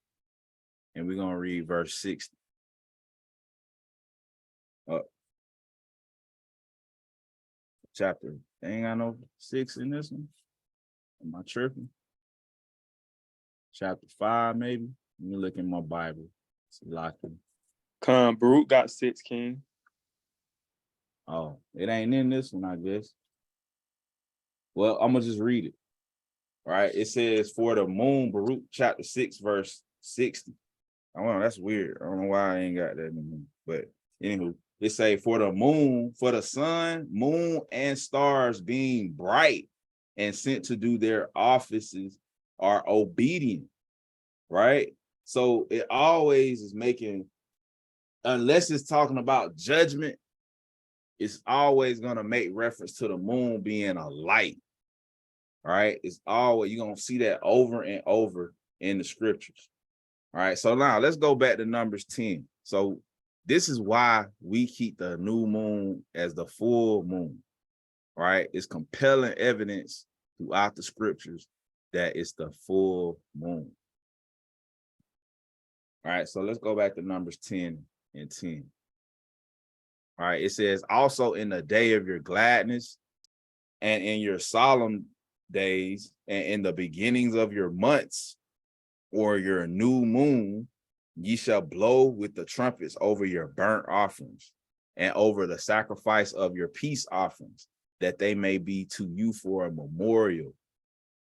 and we're going to read verse 60. Chapter, ain't got no 6 in this one. Am I tripping? Chapter 5, maybe. Let me look in my Bible. It's locked in. Baruch got 6, King. Oh, it ain't in this one, I guess. Well, I'm gonna just read it. All right. It says, for the moon, Baruch chapter 6, verse 60. I don't know, that's weird. I don't know why I ain't got that in the but anywho, it say, for the moon, for the sun, moon, and stars being bright and sent to do their offices are obedient, right? So it always is making, unless it's talking about judgment, it's always going to make reference to the moon being a light, right? It's always, you're going to see that over and over in the scriptures. All right, so now let's go back to Numbers 10. So this is why we keep the new moon as the full moon, right? It's compelling evidence throughout the scriptures that it's the full moon. All right, so let's go back to Numbers 10 and 10. All right, it says, also in the day of your gladness and in your solemn days and in the beginnings of your months or your new moon, ye shall blow with the trumpets over your burnt offerings and over the sacrifice of your peace offerings, that they may be to you for a memorial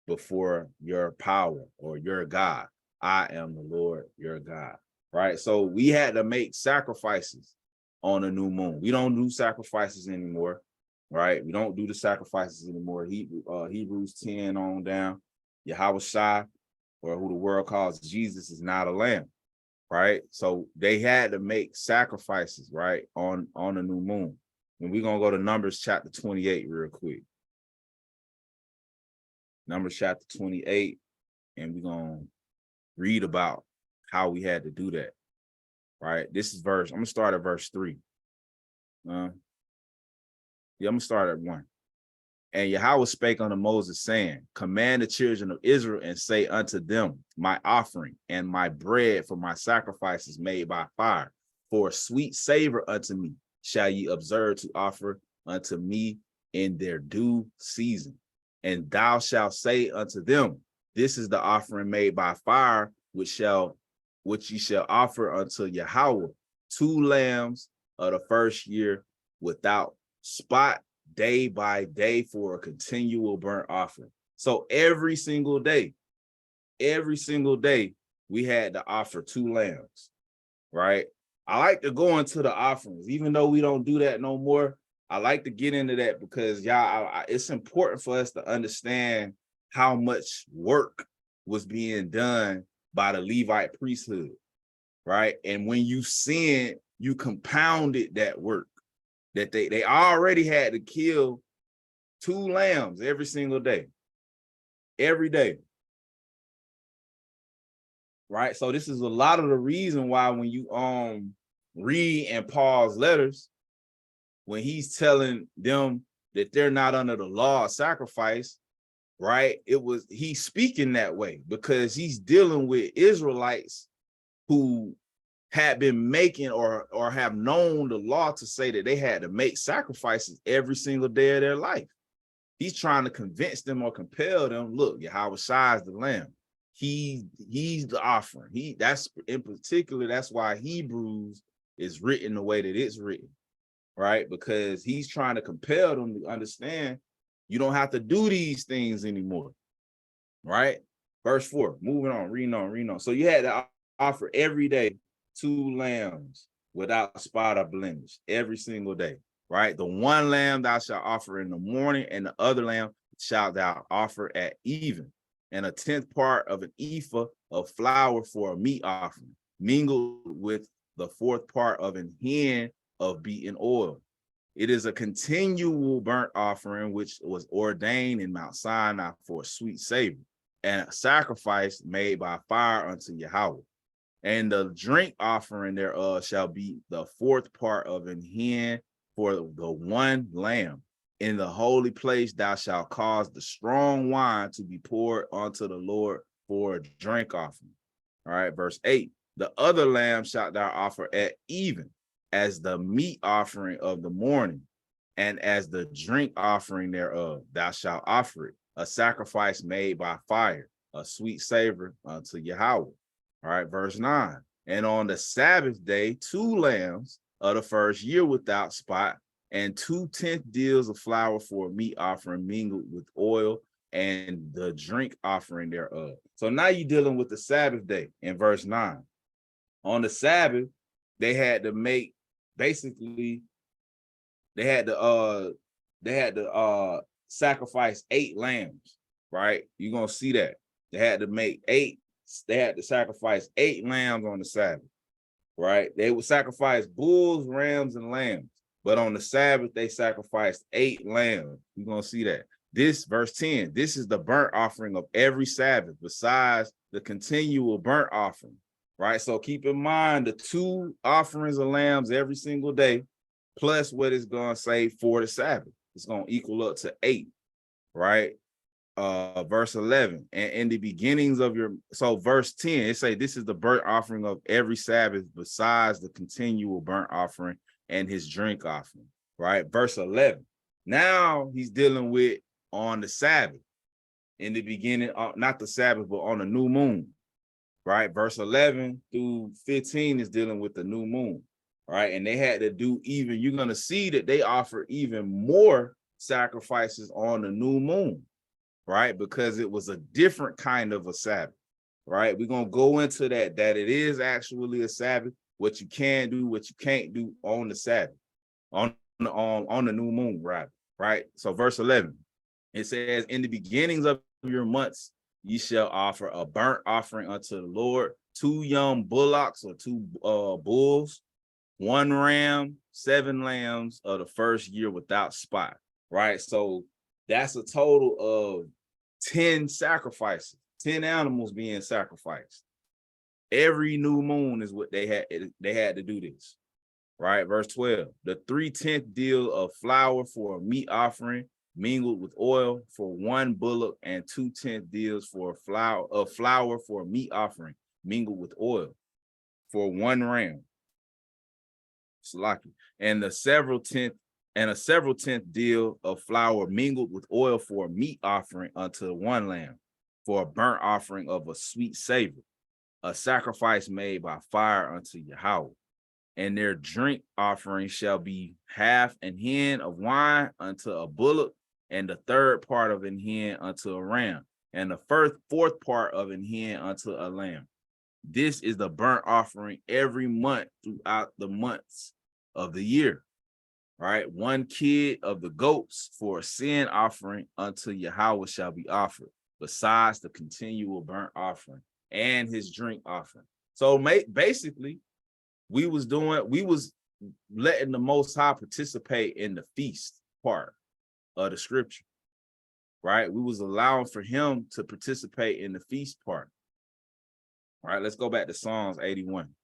before your power or your God. I am the Lord your God, right? So we had to make sacrifices on a new moon. We don't do sacrifices anymore, right? We don't do the sacrifices anymore. Hebrews 10 on down. Yahweh Shai, or who the world calls Jesus, is not a lamb, right? So they had to make sacrifices, right, on a new moon. And we're gonna go to Numbers chapter 28 real quick. Numbers chapter 28, and we're gonna read about how we had to do that, right? This is I'm gonna start at verse 3. I'm gonna start at 1. And Yahweh spake unto Moses, saying, command the children of Israel and say unto them, my offering and my bread for my sacrifices made by fire, for a sweet savor unto me, shall ye observe to offer unto me in their due season. And thou shalt say unto them, this is the offering made by fire, which ye shall offer unto Yahweh, 2 lambs of the first year without spot, day by day, for a continual burnt offering. So every single day, we had to offer 2 lambs, right? I like to go into the offerings, even though we don't do that no more. I like to get into that because y'all, it's important for us to understand how much work was being done by the Levite priesthood, right? And when you sin, you compounded that work. That they already had to kill 2 lambs every single day, every day, right? So this is a lot of the reason why when you read in Paul's letters, when he's telling them that they're not under the law of sacrifice, right? He's speaking that way because he's dealing with Israelites who had been making or have known the law to say that they had to make sacrifices every single day of their life. He's trying to convince them or compel them, look, Yahweh Shai is the lamb. He's the offering. That's in particular, that's why Hebrews is written the way that it's written, right? Because he's trying to compel them to understand you don't have to do these things anymore, right? Verse 4, moving on, reading on. So you had to offer every day 2 lambs without spot or blemish every single day, right? The 1 lamb thou shalt offer in the morning, and the other lamb shalt thou offer at even, and a 10th part of an ephah of flour for a meat offering, mingled with the 4th part of an hin of beaten oil. It is a continual burnt offering which was ordained in Mount Sinai for a sweet savor, and a sacrifice made by fire unto Yahweh. And the drink offering thereof shall be the 4th part of an hin for the 1 lamb. In the holy place thou shalt cause the strong wine to be poured unto the Lord for a drink offering. All right, verse 8. The other lamb shalt thou offer at even, as the meat offering of the morning, and as the drink offering thereof thou shalt offer it, a sacrifice made by fire, a sweet savor unto Yahweh. All right, verse 9. And on the Sabbath day, 2 lambs of the first year without spot, and 2 tenth deals of flour for a meat offering mingled with oil, and the drink offering thereof. So now you're dealing with the Sabbath day in verse 9. On the Sabbath, they had to make, basically, they had to sacrifice 8 lambs, right? You're gonna see that. They had to sacrifice 8 lambs on the Sabbath, right? They would sacrifice bulls, rams, and lambs. But on the Sabbath, they sacrificed 8 lambs. You're gonna see that. This, verse 10, this is the burnt offering of every Sabbath, besides the continual burnt offering, right? So keep in mind the 2 offerings of lambs every single day, plus what it's gonna say for the Sabbath. It's gonna equal up to 8, right? Verse 11, and in the beginnings of your, so verse 10, it say this is the burnt offering of every Sabbath, besides the continual burnt offering and his drink offering, right? Verse 11, now he's dealing with on the Sabbath, in the beginning, not the Sabbath, but on the new moon, right? Verse 11 through 15 is dealing with the new moon, right? And they had to do even, you're going to see that they offer even more sacrifices on the new moon, right? Because it was a different kind of a Sabbath. right? We're gonna go into that it is actually a Sabbath, what you can do, what you can't do on the Sabbath, on the new moon, right? So verse 11, it says, in the beginnings of your months, ye shall offer a burnt offering unto the Lord, 2 young bullocks or 2 bulls, 1 ram, 7 lambs of the first year without spot, right? So that's a total of 10 sacrifices, 10 animals being sacrificed. Every new moon is what they had to do this, right? Verse 12, the 3/10 deal of flour for a meat offering mingled with oil for 1 bullock, and 2/10 deals for flour for a meat offering mingled with oil for 1 ram. Salaki. And a several tenth deal of flour mingled with oil for a meat offering unto 1 lamb, for a burnt offering of a sweet savor, a sacrifice made by fire unto Yahweh. And their drink offering shall be half an hin of wine unto a bullock, and the 3rd part of an hin unto a ram, and the 4th part of an hin unto a lamb. This is the burnt offering every month throughout the months of the year, right? 1 kid of the goats for a sin offering unto Yahweh shall be offered, besides the continual burnt offering and his drink offering. So basically, we was letting the Most High participate in the feast part of the scripture, right? We was allowing for him to participate in the feast part. All right, let's go back to Psalms 81,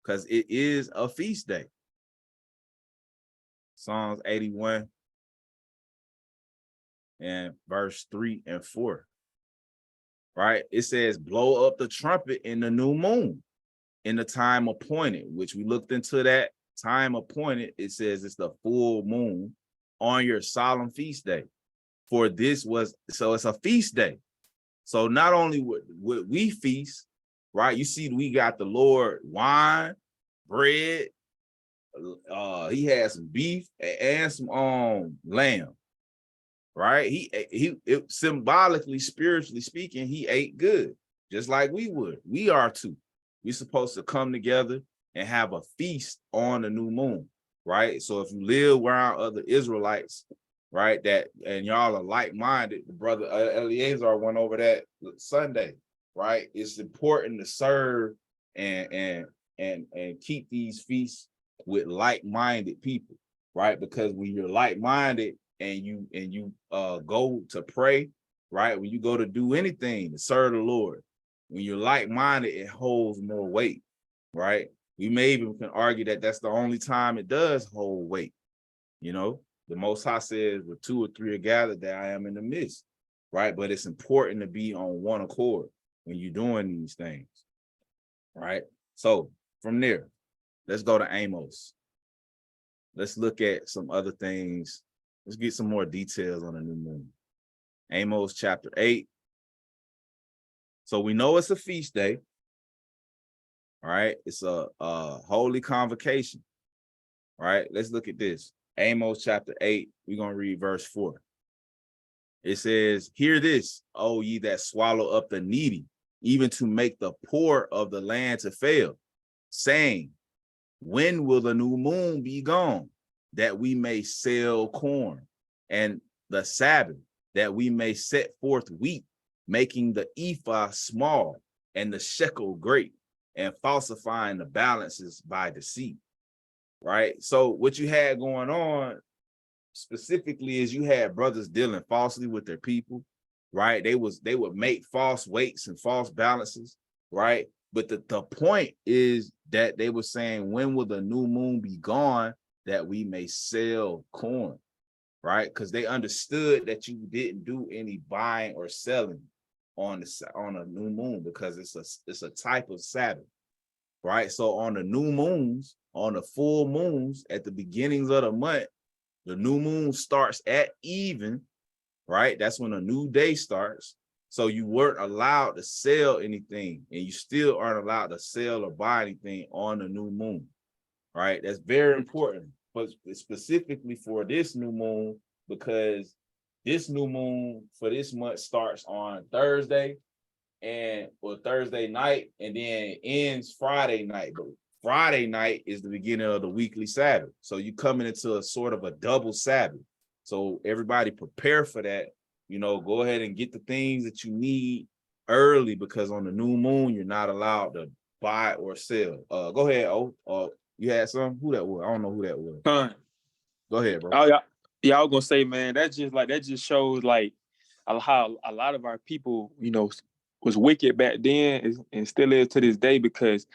because it is a feast day. Psalms 81 and verse 3 and 4, right? It says, blow up the trumpet in the new moon, in the time appointed, which we looked into that time appointed. It says it's the full moon on your solemn feast day. For this was, so it's a feast day. So not only would we feast, right? You see, we got the Lord wine, bread, he had some beef and some lamb, right? He symbolically, spiritually speaking, he ate good, just like we would. We are too. We're supposed to come together and have a feast on the new moon, right? So if you live around other Israelites, right, and y'all are like-minded, the brother Eleazar went over that Sunday, right? It's important to serve and keep these feasts with like-minded people, right? Because when you're like-minded and you go to pray, right? When you go to do anything to serve the Lord, when you're like-minded, it holds more weight, right? We may even can argue that that's the only time it does hold weight. You know, the Most High says, "With 2 or 3 are gathered, that I am in the midst," right? But it's important to be on one accord when you're doing these things, right? So from there, let's go to Amos. Let's look at some other things. Let's get some more details on the new moon. Amos chapter 8. So we know it's a feast day. All right, it's a holy convocation. All right, let's look at this. Amos chapter 8, we're going to read verse 4. It says, "Hear this, O ye that swallow up the needy, even to make the poor of the land to fail, saying, when will the new moon be gone, that we may sell corn, and the Sabbath, that we may set forth wheat, making the ephah small and the shekel great, and falsifying the balances by deceit." Right? So what you had going on specifically is you had brothers dealing falsely with their people, right? They would make false weights and false balances, right? But the point is that they were saying, when will the new moon be gone, that we may sell corn, right? Because they understood that you didn't do any buying or selling on a new moon, because it's a type of Sabbath, right? So on the new moons, on the full moons, at the beginnings of the month, the new moon starts at even, right? That's when a new day starts. So you weren't allowed to sell anything, and you still aren't allowed to sell or buy anything on the new moon, right? That's very important, but specifically for this new moon, because this new moon for this month starts on Thursday, and or Thursday night, and then ends Friday night. But Friday night is the beginning of the weekly Sabbath. So you coming into a sort of a double Sabbath. So everybody prepare for that. You know, go ahead and get the things that you need early, because on the new moon, you're not allowed to buy or sell. Go ahead, you had some? Who that was? I don't know who that was. Go ahead, bro. Oh yeah, I was gonna say, man, that just shows like how a lot of our people, you know, was wicked back then and still is to this day, because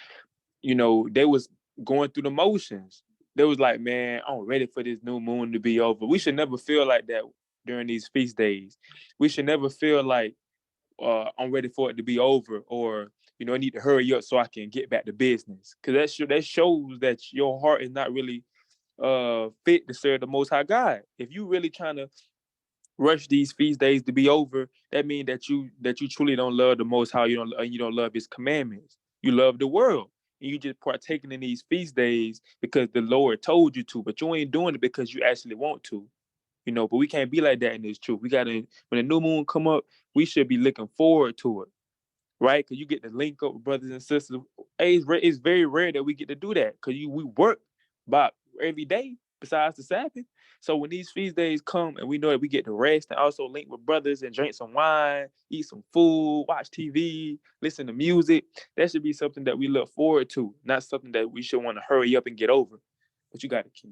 you know they was going through the motions. They was like, man, I'm ready for this new moon to be over. We should never feel like that during these feast days. We should never feel like I'm ready for it to be over, or you know, I need to hurry up so I can get back to business. Because that shows that your heart is not really fit to serve the Most High God. If you really trying to rush these feast days to be over, that means that you truly don't love the Most High. You don't love His commandments. You love the world, and you just partaking in these feast days because the Lord told you to, but you ain't doing it because you actually want to. You know, but we can't be like that in this truth. We gotta, when the new moon come up, we should be looking forward to it, right? Because you get to link up with brothers and sisters. Hey, it's very rare that we get to do that because we work about every day besides the Sabbath. So when these feast days come and we know that we get to rest and also link with brothers and drink some wine, eat some food, watch TV, listen to music, that should be something that we look forward to, not something that we should want to hurry up and get over. But you got to keep.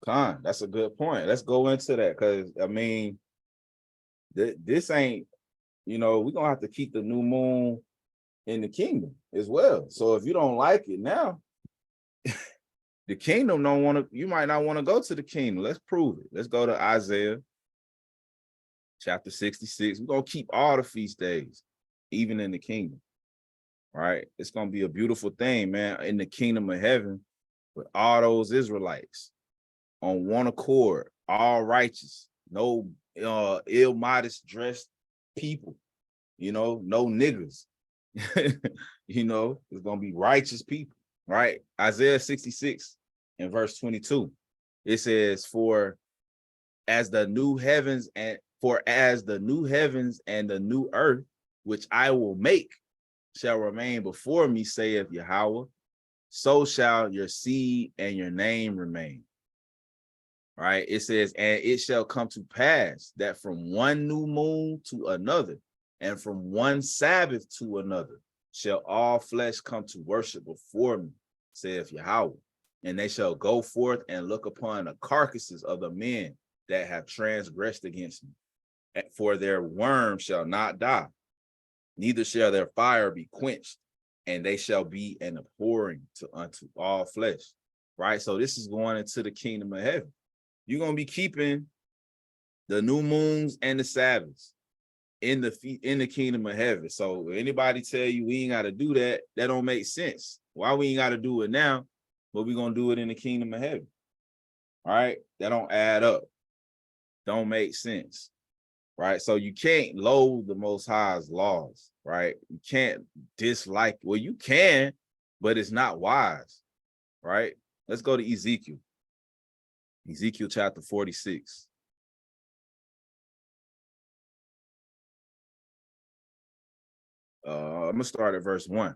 Con, that's a good point. Let's go into that, because I mean, this ain't, you know, we're gonna have to keep the new moon in the kingdom as well. So if you don't like it now, the kingdom don't want to, you might not want to go to the kingdom. Let's prove it. Let's go to Isaiah chapter 66. We're gonna keep all the feast days, even in the kingdom. Right? It's gonna be a beautiful thing, man, in the kingdom of heaven, with all those Israelites on one accord, all righteous, no ill-modest dressed people, you know, no niggas. You know, it's gonna be righteous people, right? Isaiah 66 and verse 22. It says, as the new heavens and the new earth, which I will make, shall remain before me, saith Yahweh, so shall your seed and your name remain. Right? It says, and it shall come to pass that from one new moon to another, and from one Sabbath to another, shall all flesh come to worship before me, saith Yahweh. And they shall go forth and look upon the carcasses of the men that have transgressed against me. For their worm shall not die, neither shall their fire be quenched, and they shall be an abhorring unto all flesh. Right? So this is going into the kingdom of heaven. You're going to be keeping the new moons and the Sabbaths in the kingdom of heaven. So if anybody tell you we ain't got to do that, that don't make sense. Why we ain't got to do it now, but we're going to do it in the kingdom of heaven? All right? That don't add up. Don't make sense. Right? So you can't loathe the Most High's laws, right? You can't dislike, well, you can, but it's not wise, right? Let's go to Ezekiel. Ezekiel chapter 46. I'm gonna start at verse 1.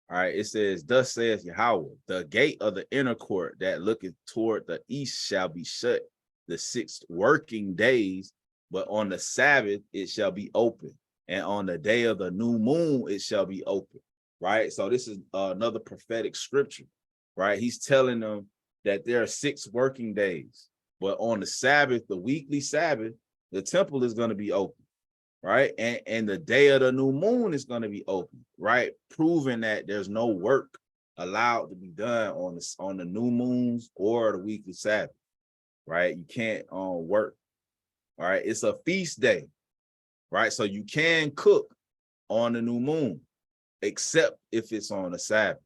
All right, it says, thus saith Yahweh, the gate of the inner court that looketh toward the east shall be shut the 6 working days, but on the Sabbath it shall be open, and on the day of the new moon it shall be open. Right? So this is another prophetic scripture, right? He's telling them that there are 6 working days, but on the Sabbath, the weekly Sabbath, the temple is going to be open, right? And the day of the new moon is going to be open, right? Proving that there's no work allowed to be done on the new moons or the weekly Sabbath, right? You can't work, all right? It's a feast day, right? So you can cook on the new moon, except if it's on the Sabbath.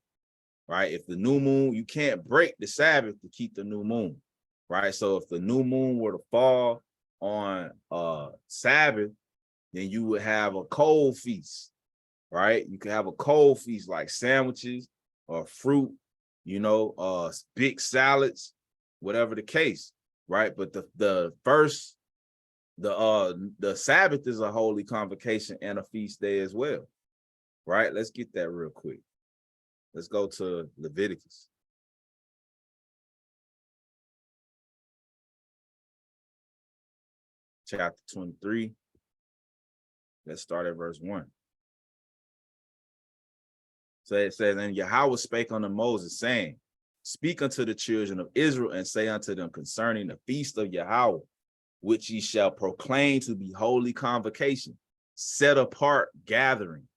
Right? If the new moon, you can't break the Sabbath to keep the new moon, right? So if the new moon were to fall on Sabbath, then you would have a cold feast, right? You could have a cold feast like sandwiches or fruit, you know, big salads, whatever the case, right? But the first The Sabbath is a holy convocation and a feast day as well, right? Let's get that real quick. Let's go to Leviticus. Chapter 23. Let's start at verse 1. So it says, and Yahweh spake unto Moses, saying, speak unto the children of Israel and say unto them concerning the feast of Yahweh, which ye shall proclaim to be holy convocation, set apart gathering,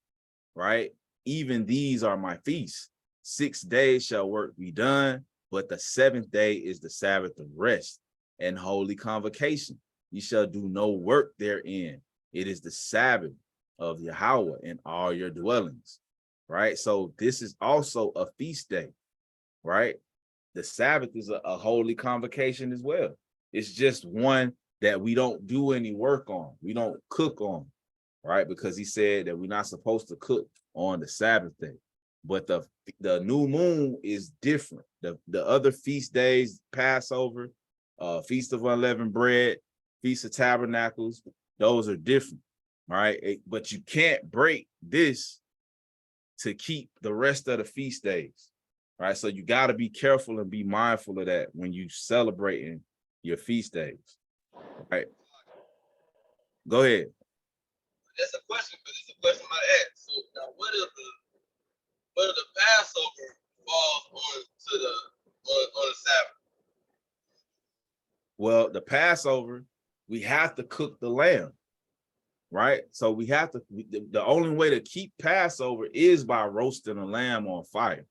right? Even these are my feasts. 6 days shall work be done, but the 7th day is the Sabbath of rest and holy convocation. Ye shall do no work therein. It is the Sabbath of Yahweh in all your dwellings, right? So this is also a feast day, right? The Sabbath is a holy convocation as well. It's just one that we don't do any work on. We don't cook on, right? Because he said that we're not supposed to cook on the Sabbath day. But the new moon is different. The other feast days, Passover, Feast of Unleavened Bread, Feast of Tabernacles, those are different, right? But you can't break this to keep the rest of the feast days, right? So you got to be careful and be mindful of that when you celebrating your feast days, right? Go ahead. That's a question, but it's a question I asked. So now, what if the Passover falls on the Sabbath? Well, the Passover, we have to cook the lamb, right? So we have to. The only way to keep Passover is by roasting a lamb on fire,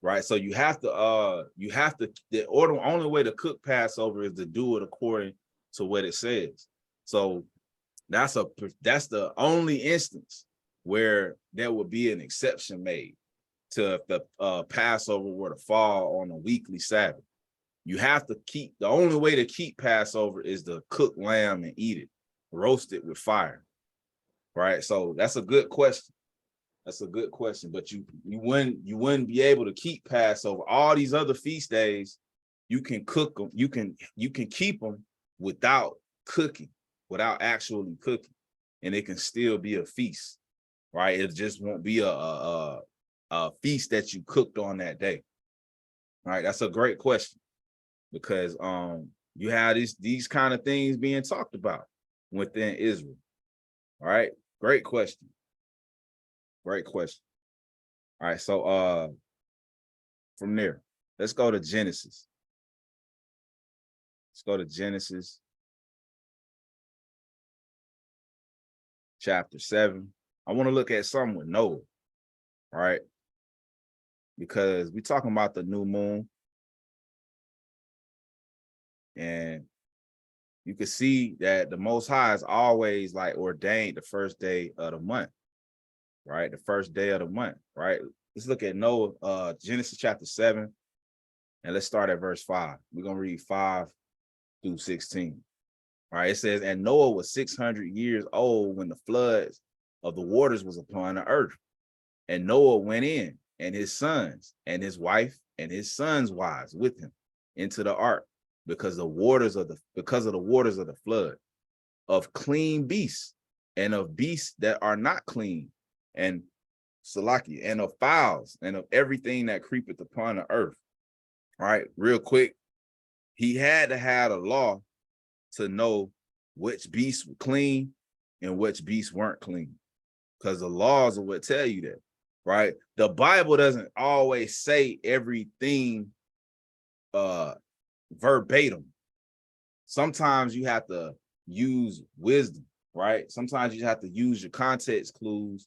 right? So you have to. The only way to cook Passover is to do it according to what it says. So that's the only instance where there would be an exception made to if the Passover were to fall on a weekly Sabbath. You have to keep, the only way to keep Passover is to cook lamb and eat it, roast it with fire, right? So that's a good question. That's a good question, but you wouldn't be able to keep Passover. All these other feast days, you can cook them, you can keep them without cooking, without actually cooking, and it can still be a feast, right? It just won't be a feast that you cooked on that day. All right, that's a great question, because you have these kind of things being talked about within Israel. All right, great question. Great question. All right, so from there, let's go to Genesis. Let's go to Genesis chapter 7. I want to look at something with Noah, all right? Because we're talking about the new moon. And you can see that the Most High is always like ordained the first day of the month, right? The first day of the month, right? Let's look at Noah, Genesis chapter 7, and let's start at verse 5. We're going to read 5 through 16. All right, it says, and Noah was 600 years old when the floods of the waters was upon the earth. And Noah went in, and his sons, and his wife, and his sons' wives with him into the ark, because of the waters of the flood, of clean beasts, and of beasts that are not clean, and Salaki, and of fowls, and of everything that creepeth upon the earth. All right, real quick, he had to have a law to know which beasts were clean and which beasts weren't clean, because the laws are what tell you that, right? The Bible doesn't always say everything verbatim. Sometimes you have to use wisdom, right? Sometimes you have to use your context clues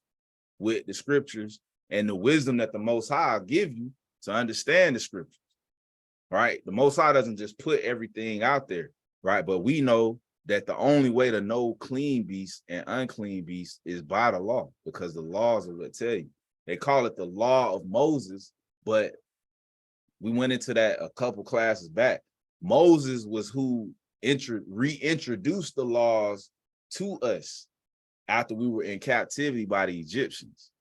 with the scriptures and the wisdom that the Most High give you to understand the scriptures, right? The Most High doesn't just put everything out there, right? But we know that the only way to know clean beasts and unclean beasts is by the law, because the laws are what tell you. They call it the law of Moses, but we went into that a couple classes back. Moses was who reintroduced the laws to us after we were in captivity by the Egyptians,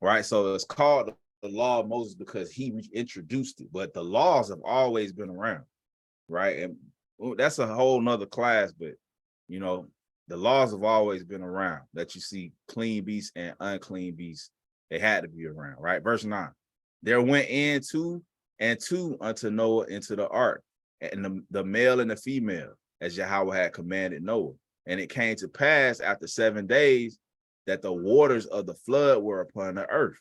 right? So it's called the law of Moses because he reintroduced it, but the laws have always been around, right? And that's a whole nother class, but You know, the laws have always been around that you see clean beasts and unclean beasts. They had to be around, right? Verse 9. There went in two and two unto Noah into the ark, and the male and the female, as Yahweh had commanded Noah. And it came to pass after 7 days that the waters of the flood were upon the earth.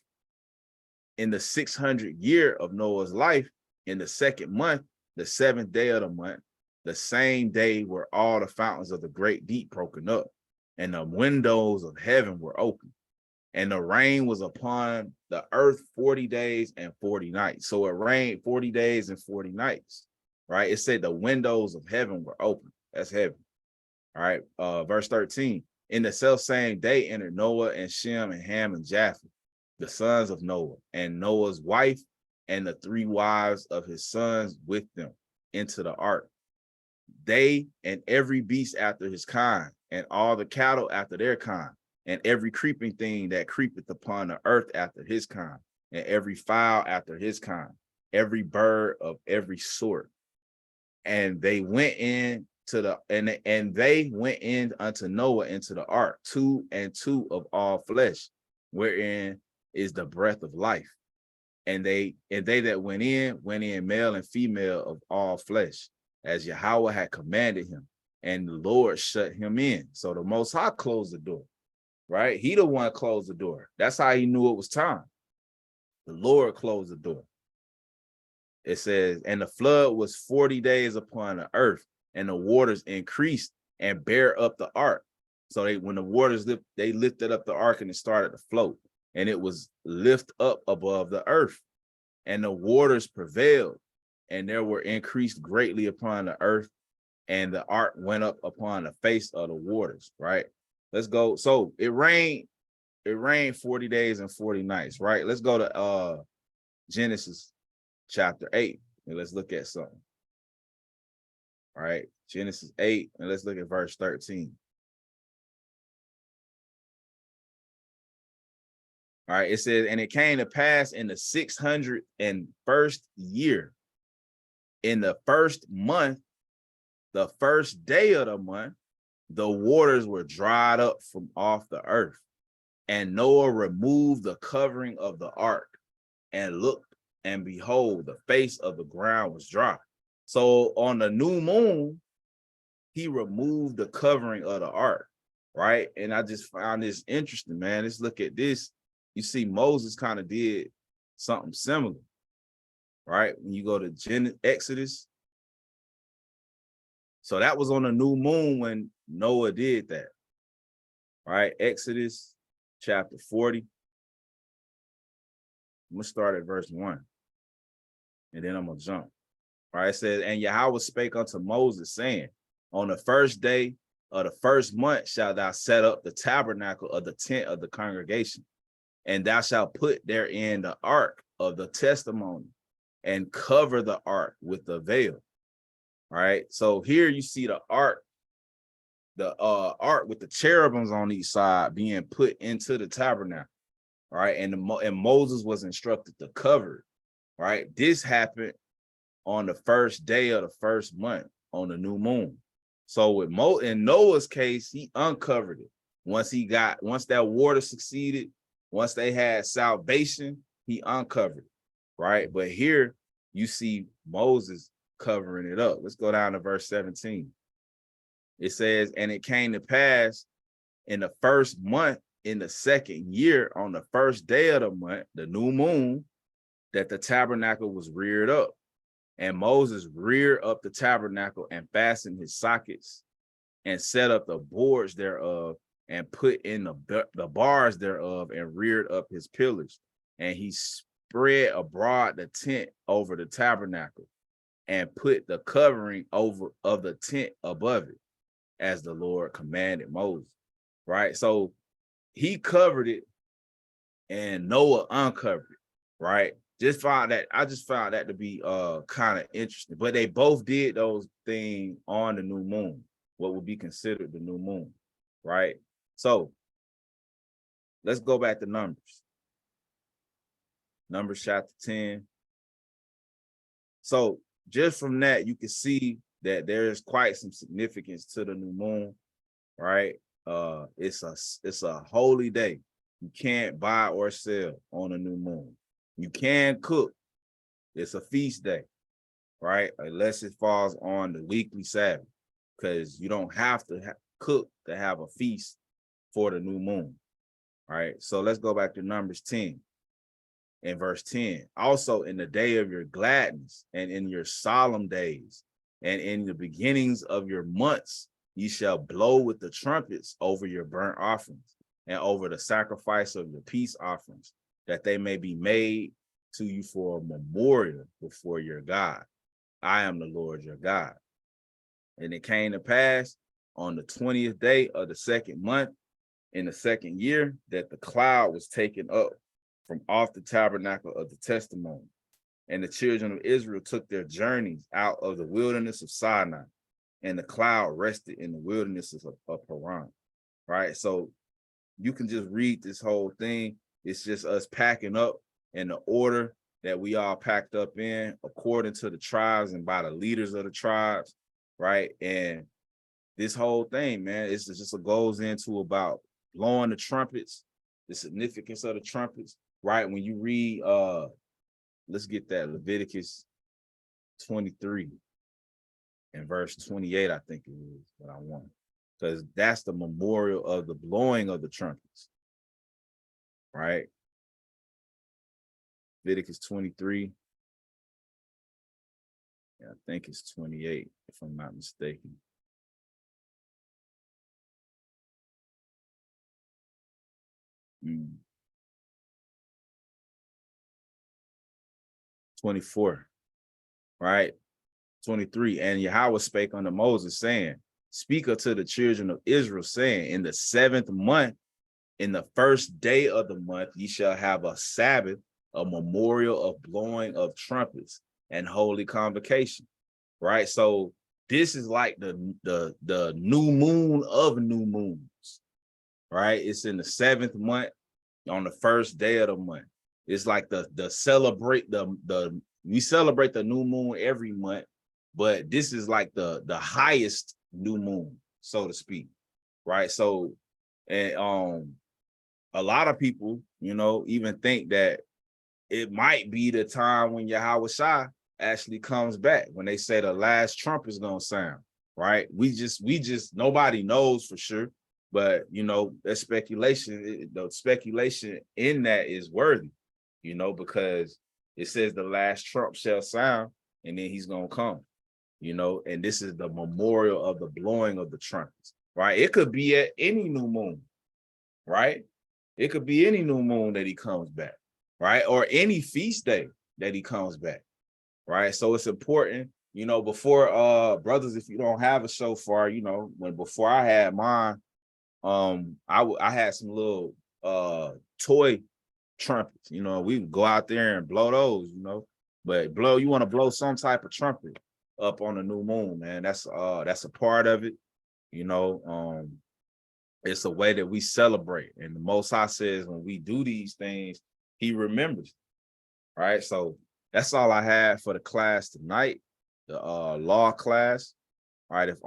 In the 600th year of Noah's life, in the second month, the 7th day of the month, the same day were all the fountains of the great deep broken up, and the windows of heaven were open, and the rain was upon the earth 40 days and 40 nights. So it rained 40 days and 40 nights, right? It said the windows of heaven were open. That's heaven. All right. Verse 13. In the selfsame day entered Noah and Shem and Ham and Japheth, the sons of Noah, and Noah's wife and the 3 wives of his sons with them into the ark. They and every beast after his kind, and all the cattle after their kind, and every creeping thing that creepeth upon the earth after his kind, and every fowl after his kind, every bird of every sort. And they went in to the and they went in unto Noah into the ark, 2 and 2 of all flesh, wherein is the breath of life. And they that went in male and female of all flesh, as Yahweh had commanded him, and the Lord shut him in. So the Most High closed the door, right? He the one closed the door. That's how he knew it was time. The Lord closed the door. It says, and the flood was 40 days upon the earth, and the waters increased and bare up the ark. So when the waters they lifted up the ark and it started to float, and it was lift up above the earth, and the waters prevailed, and there were increased greatly upon the earth, and the ark went up upon the face of the waters, right? Let's go. So it rained 40 days and 40 nights, right? Let's go to Genesis chapter 8, and let's look at something. All right, Genesis 8, and let's look at verse 13. All right, it says, and it came to pass in the 601st year, in the first month, the first day of the month, the waters were dried up from off the earth. And Noah removed the covering of the ark and looked, and behold, the face of the ground was dry. So on the new moon, he removed the covering of the ark, right? And I just found this interesting, man. Let's look at this. You see, Moses kind of did something similar, right? When you go to Exodus. So that was on the new moon when Noah did that, right? Exodus chapter 40. I'm going to start at verse 1, and then I'm going to jump. All right, it says, and Yahweh spake unto Moses, saying, on the first day of the first month shalt thou set up the tabernacle of the tent of the congregation, and thou shalt put therein the ark of the testimony, and cover the ark with the veil. All right, so here you see the ark with the cherubims on each side being put into the tabernacle. All right, and Moses was instructed to cover it. All right, this happened on the first day of the first month on the new moon. So in Noah's case, he uncovered it. Once that water succeeded, once they had salvation, he uncovered it, right? But here you see Moses covering it up. Let's go down to verse 17. It says, and it came to pass in the first month, in the second year, on the first day of the month, the new moon, that the tabernacle was reared up. And Moses reared up the tabernacle and fastened his sockets and set up the boards thereof and put in the bars thereof and reared up his pillars. And he spread abroad the tent over the tabernacle and put the covering over of the tent above it, as the Lord commanded Moses, right? So he covered it and Noah uncovered it, right? I just found that to be kind of interesting. But they both did those things on the new moon, what would be considered the new moon, right? So let's go back to Numbers. Numbers chapter 10. So just from that, you can see that there is quite some significance to the new moon. right? It's a holy day. You can't buy or sell on a new moon. You can cook. It's a feast day, right? Unless it falls on the weekly Sabbath, because you don't have to cook to have a feast for the new moon, right? So let's go back to Numbers 10 and verse 10. Also in the day of your gladness and in your solemn days and in the beginnings of your months, ye shall blow with the trumpets over your burnt offerings and over the sacrifice of your peace offerings, that they may be made to you for a memorial before your God. I am the Lord your God. And it came to pass on the 20th day of the second month in the second year that the cloud was taken up from off the tabernacle of the testimony. And the children of Israel took their journeys out of the wilderness of Sinai, and the cloud rested in the wilderness of Paran. Right. So you can just read this whole thing. It's just us packing up in the order that we all packed up in according to the tribes and by the leaders of the tribes. Right. And this whole thing, man, it's just goes into about blowing the trumpets, the significance of the trumpets. Right. When you read, let's get that Leviticus 23 and verse 28, I think it is what I want, because that's the memorial of the blowing of the trumpets. Right. Leviticus 23. Yeah, I think it's 28, if I'm not mistaken. Mm. 24, right? 23. And Yahweh spake unto Moses, saying, speak unto the children of Israel, saying, in the 7th month, in the first day of the month, ye shall have a Sabbath, a memorial of blowing of trumpets and holy convocation. Right. So this is like the new moon of new moons. Right. It's in the 7th month on the first day of the month. It's like the celebrate we celebrate the new moon every month, but this is like the highest new moon, so to speak. Right. So, and a lot of people, you know, even think that it might be the time when Yahweh Shai actually comes back, when they say the last trump is gonna sound. Right. We just nobody knows for sure. But you know, that speculation, the speculation in that is worthy, you know, because it says the last trump shall sound and then he's gonna come, you know, and this is the memorial of the blowing of the trumpets. Right. It could be at any new moon, right? It could be any new moon that he comes back, right? Or any feast day that he comes back, right? So it's important, you know, before brothers, if you don't have a shofar, you know, before I had mine, I had some little toy trumpets, you know, we would go out there and blow those, you know, but you want to blow some type of trumpet up on the new moon, man. That's a part of it, you know. It's a way that we celebrate, and the Most High says when we do these things, he remembers, right? So that's all I had for the class tonight, the law class. All right, if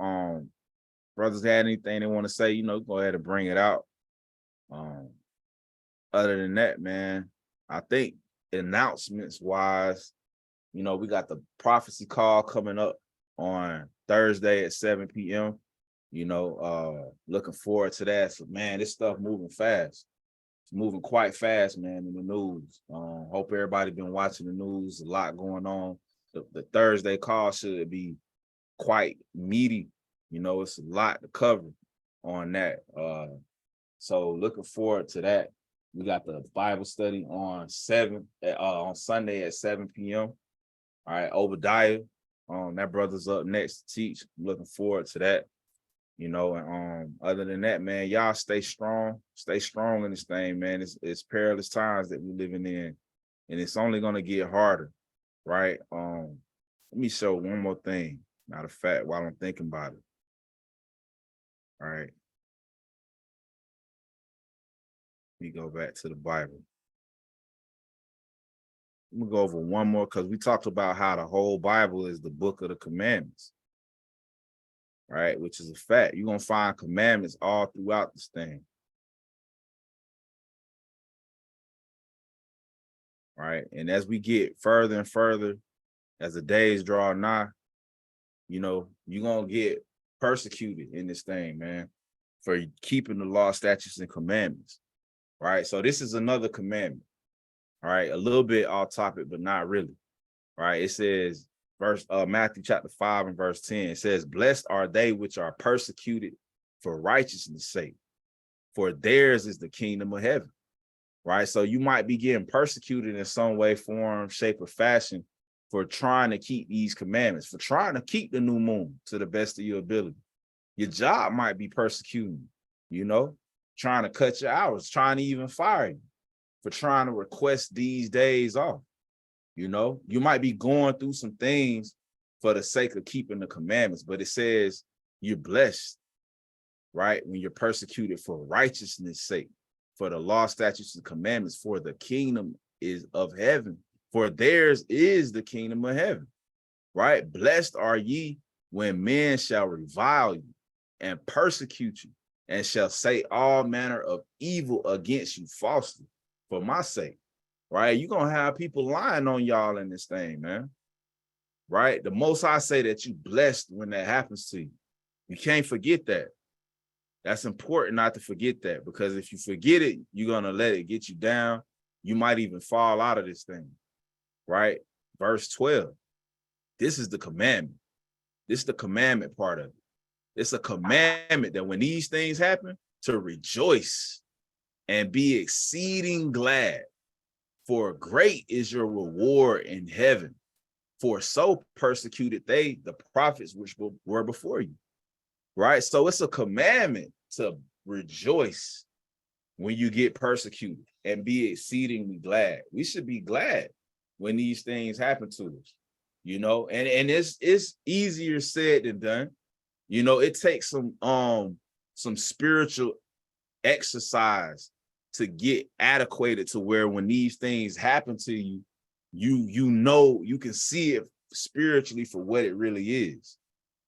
brothers had anything they want to say, you know, go ahead and bring it out. Other than that, man, I think announcements wise, you know, we got the prophecy call coming up on Thursday at 7 p.m. You know, looking forward to that. So man, this stuff moving fast. It's moving quite fast, man, in the news. Hope everybody been watching the news. A lot going on. The Thursday call should be quite meaty. You know, it's a lot to cover on that. So looking forward to that. We got the Bible study on Sunday at 7 p.m. All right, Obadiah. That brother's up next to teach. I'm looking forward to that. You know, and other than that, man, y'all stay strong in this thing, man. It's perilous times that we're living in, and it's only gonna get harder, right? Let me show one more thing, matter of fact, while I'm thinking about it. All right. Let me go back to the Bible. I'm gonna go over one more because we talked about how the whole Bible is the book of the commandments. right? Which is a fact. You're gonna find commandments all throughout this thing. Right. And as we get further and further, as the days draw nigh, you know, you're gonna get persecuted in this thing, man, for keeping the law, statutes, and commandments. Right. So this is another commandment. All right, a little bit off topic, but not really. Right. It says Matthew chapter 5 and verse 10. It says, blessed are they which are persecuted for righteousness' sake, for theirs is the kingdom of heaven. Right. So you might be getting persecuted in some way, form, shape, or fashion for trying to keep these commandments, for trying to keep the new moon to the best of your ability. Your job might be persecuting, you know, trying to cut your hours, trying to even fire you for trying to request these days off. You know, you might be going through some things for the sake of keeping the commandments, but it says you're blessed, right? When you're persecuted for righteousness' sake, for the law, statutes, and commandments, for the kingdom is of heaven, for theirs is the kingdom of heaven, right? Blessed are ye when men shall revile you and persecute you and shall say all manner of evil against you falsely for my sake, right? You're going to have people lying on y'all in this thing, man, right? The Most High say that you blessed when that happens to you. You can't forget that. That's important not to forget that, because if you forget it, you're going to let it get you down. You might even fall out of this thing, right? Verse 12, this is the commandment. This is the commandment part of it. It's a commandment that when these things happen, to rejoice and be exceeding glad, for great is your reward in heaven. For so persecuted they the prophets which were before you. Right? So it's a commandment to rejoice when you get persecuted and be exceedingly glad. We should be glad when these things happen to us, you know, and it's easier said than done. You know, it takes some spiritual exercise to get adequated to where when these things happen to you, you know, you can see it spiritually for what it really is.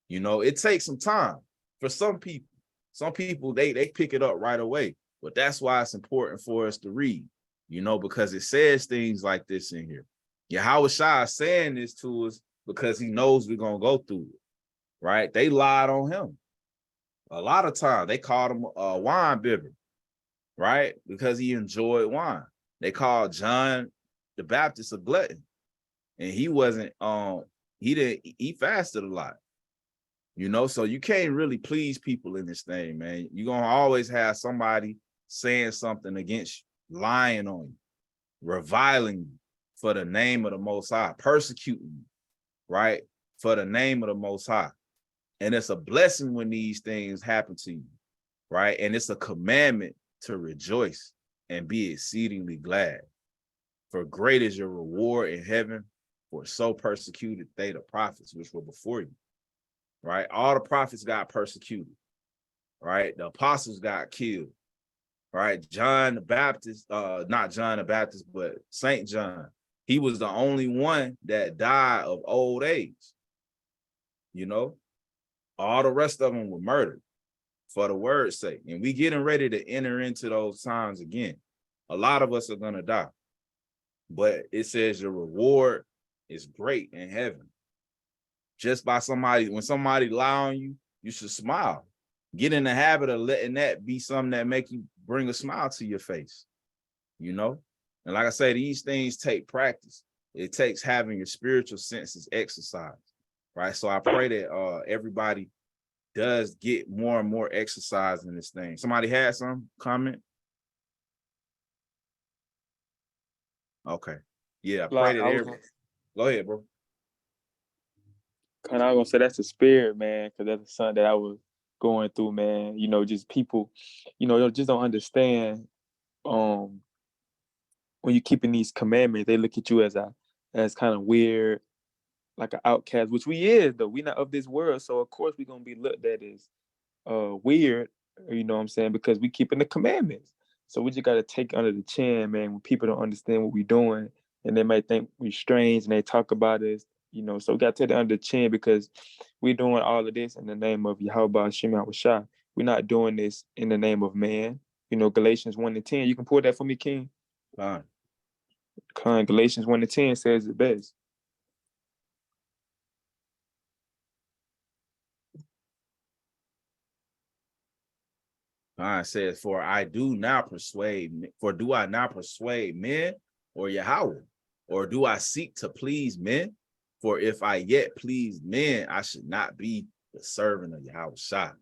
You know, it takes some time for some people. Some people, they pick it up right away, but that's why it's important for us to read, you know, because it says things like this in here. Yahweh Shai is saying this to us because he knows we're going to go through it, right? They lied on him. A lot of times they called him a wine bibber, right? Because he enjoyed wine. They called John the Baptist a glutton, and he wasn't, he fasted a lot. You know, so you can't really please people in this thing, man. You're going to always have somebody saying something against you, lying on you, reviling you for the name of the Most High, persecuting you, right? For the name of the Most High. And it's a blessing when these things happen to you, right? And it's a commandment to rejoice and be exceedingly glad. For great is your reward in heaven, for so persecuted they the prophets which were before you. Right? All the prophets got persecuted, right? The apostles got killed, right? John the Baptist, not John the Baptist, but Saint John, he was the only one that died of old age. You know, all the rest of them were murdered for the word's sake. And we getting ready to enter into those times again. A lot of us are going to die, but it says your reward is great in heaven. Just by somebody, when somebody lie on you, you should smile. Get in the habit of letting that be something that make you bring a smile to your face, you know? And like I say, these things take practice. It takes having your spiritual senses exercised, right? So I pray that everybody does get more and more exercise in this thing. Somebody had some comment? Okay. Yeah, I pray that everybody. Go ahead, bro. And I was gonna say that's the spirit, man, because that's something that I was going through, man. You know, just people, you know, just don't understand. When you're keeping these commandments, they look at you as kind of weird, like an outcast, which we is though. We not of this world, so of course we're gonna be looked at as weird. You know what I'm saying? Because we keeping the commandments. So we just gotta take under the chin, man. When people don't understand what we're doing, and they might think we're strange, and they talk about us. You know, so we got to take that under the chin because we're doing all of this in the name of Yahweh Hashem Yahushua. We're not doing this in the name of man. You know, Galatians 1:10. You can pull that for me, King? Fine. Galatians 1:10 says it best. It says, do I not persuade men or Yahweh? Or do I seek to please men? For if I yet please men, I should not be the servant of Yahushua.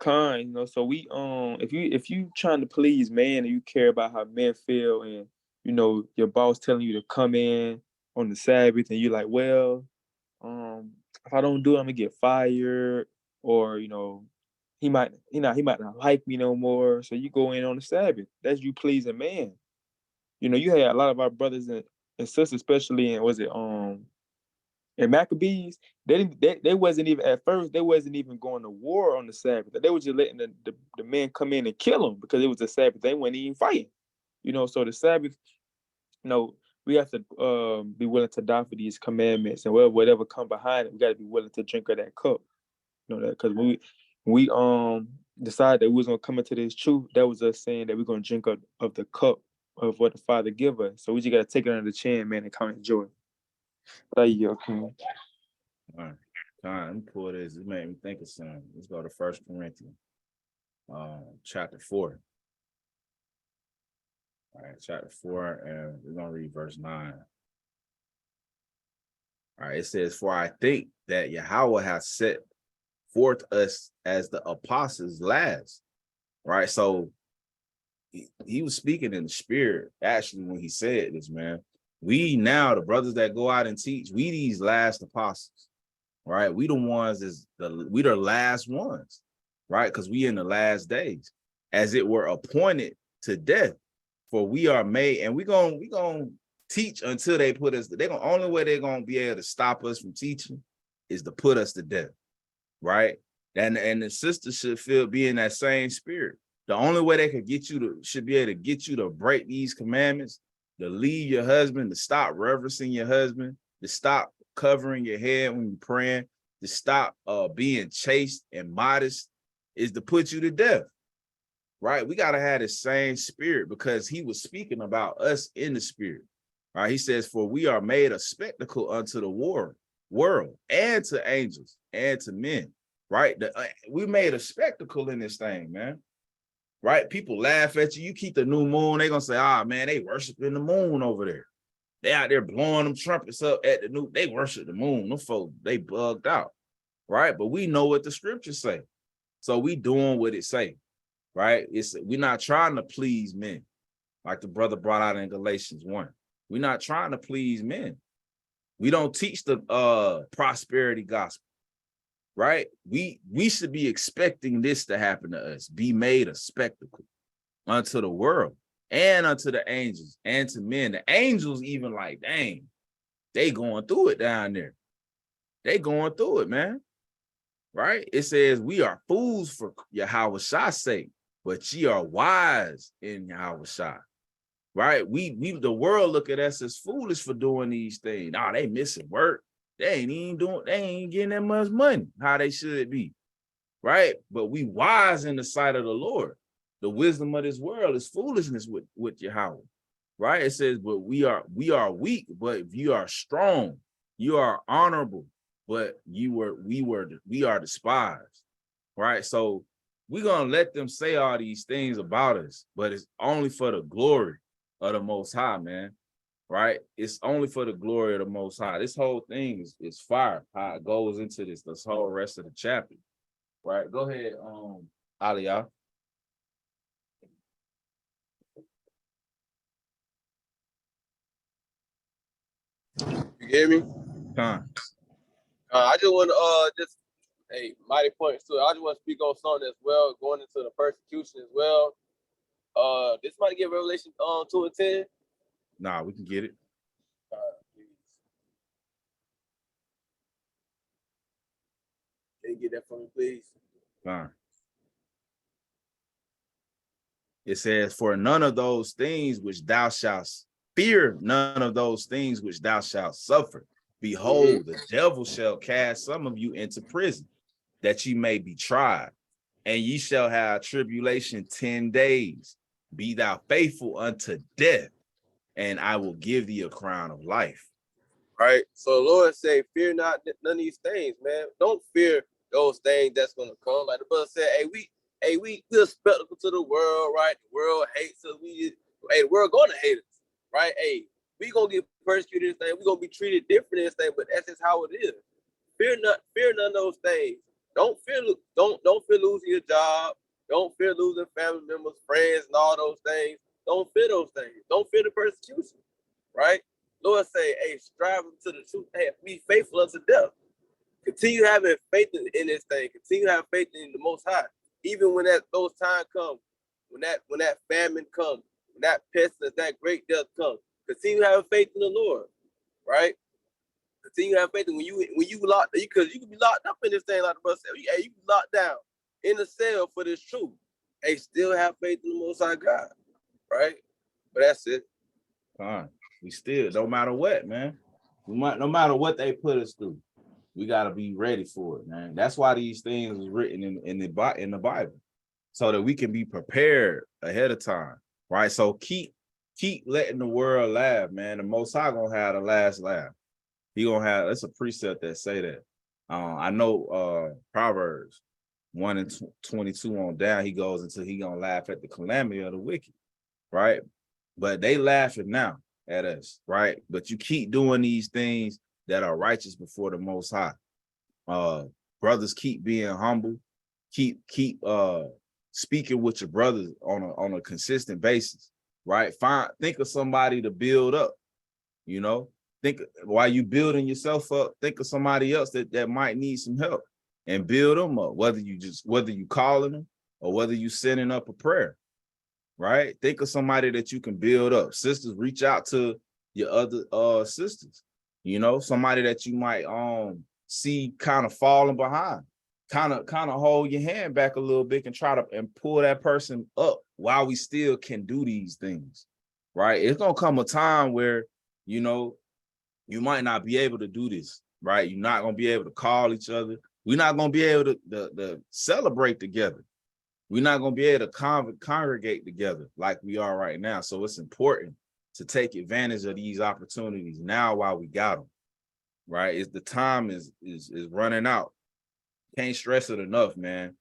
You know, so we if you trying to please man and you care about how men feel, and you know your boss telling you to come in on the Sabbath and you're like, well, if I don't do it, I'm gonna get fired, or you know, he might not like me no more. So you go in on the Sabbath. That's you pleasing man. You know, you had a lot of our brothers and sisters, especially in in Maccabees, they wasn't even at first, they wasn't even going to war on the Sabbath. They were just letting the men come in and kill them because it was a Sabbath. They weren't even fighting. You know, so the Sabbath, you know, we have to be willing to die for these commandments, and whatever come behind it, we got to be willing to drink of that cup. You know that because we decided that we was gonna come into this truth. That was us saying that we're gonna drink of the cup of what the Father give us. So we just gotta take it under the chin, man, and count enjoy. Thank you, King. All right. Let me pull this. It made me think of something. Let's go to 1 Corinthians, chapter 4. All right, chapter 4, and we're gonna read verse 9. All right, it says, "For I think that Yahweh has set forth us as the apostles last." Right, so he was speaking in the spirit actually when he said this, man. We now, the brothers that go out and teach, we these last apostles, right? We the ones we the last ones, right? Because we in the last days, as it were appointed to death. For we are made, and we gonna teach until they put us. Only way they're gonna be able to stop us from teaching is to put us to death, right? And the sisters should be in that same spirit. The only way they could should be able to get you to break these commandments, to leave your husband, to stop reverencing your husband, to stop covering your head when you're praying, to stop being chaste and modest, is to put you to death. Right? We got to have the same spirit, because he was speaking about us in the spirit. Right? He says, "For we are made a spectacle unto the world, and to angels, and to men." Right? We made a spectacle in this thing, man. Right? People laugh at you. You keep the new moon, they're gonna say, "Ah, man, they worshiping the moon over there. They out there blowing them trumpets up at they worship the moon. Them folks, they bugged out." Right? But we know what the scriptures say, so we doing what it say. Right? We're not trying to please men, like the brother brought out in Galatians 1. We're not trying to please men. We don't teach the prosperity gospel. Right? We should be expecting this to happen to us, be made a spectacle unto the world and unto the angels and to men. The angels even like, dang, they going through it down there. They going through it, man. Right? It says, "We are fools for Yahweh's sake, but ye are wise in Yahushua." Right? We the world look at us as foolish for doing these things. Nah, they missing work. They ain't getting that much money how they should be. Right? But we wise in the sight of the Lord. The wisdom of this world is foolishness with Yahweh. Right? It says, "But we are weak, but you are strong. You are honorable, but we are despised." Right? So we're gonna let them say all these things about us, but it's only for the glory of the Most High, man. Right? It's only for the glory of the Most High. This whole thing is fire. How it goes into this whole rest of the chapter. Right? Go ahead, Aliyah. You hear me? Come. I just want to hey, mighty points too. I just want to speak on something as well, going into the persecution as well. This might get Revelation 2 and 10. Nah, we can get it. Can you get that for me, please? Fine. It says, "For none of those things which thou shalt fear, none of those things which thou shalt suffer. Behold, the devil shall cast some of you into prison, that ye may be tried, and ye shall have tribulation 10 days. Be thou faithful unto death, and I will give thee a crown of life. Right? So the Lord say, fear not none of these things, man. Don't fear those things that's gonna come. Like the brother said, we're a spectacle to the world, right? The world hates us. The world gonna hate us, right? Hey, we gonna get persecuted in this thing. We're gonna be treated different in this thing, but that's just how it is. Fear none of those things. Don't fear losing your job. Don't fear losing family members, friends, and all those things. Don't fear those things. Don't fear the persecution, right? Lord say, hey, strive to the truth. Hey, be faithful unto death. Continue having faith in this thing. Continue having faith in the Most High. Even when those times come, when that famine comes, when that pestilence, that great death comes, continue having faith in the Lord, right? Continue having faith in when you locked, because you can be locked up in this thing, like the brother said. Hey, you be locked down in the cell for this truth. Hey, still have faith in the Most High God, right? But that's it. Fine. We still, no matter what, man. No matter what they put us through, we got to be ready for it, man. That's why these things was written in the Bible, so that we can be prepared ahead of time, right? So keep letting the world laugh, man. The Most High gonna have the last laugh. He gonna have. That's a precept that say that. I know Proverbs 1:22 on down. He goes until he gonna laugh at the calamity of the wicked, right? But they laughing now at us, right? But you keep doing these things that are righteous before the Most High. Brothers, keep being humble. Keep speaking with your brothers on a consistent basis, right? Think of somebody to build up, you know. Think while you building yourself up, think of somebody else that might need some help and build them up, whether you calling them or whether you sending up a prayer. Right? Think of somebody that you can build up. Sisters, reach out to your other sisters, you know, somebody that you might see kind of falling behind. Kind of hold your hand back a little bit and try to pull that person up while we still can do these things. Right? It's gonna come a time where, you know, you might not be able to do this, right? You're not gonna be able to call each other. We're not gonna be able to celebrate together. We're not going to be able to congregate together like we are right now. So it's important to take advantage of these opportunities now while we got them, right? The time is running out. Can't stress it enough, man.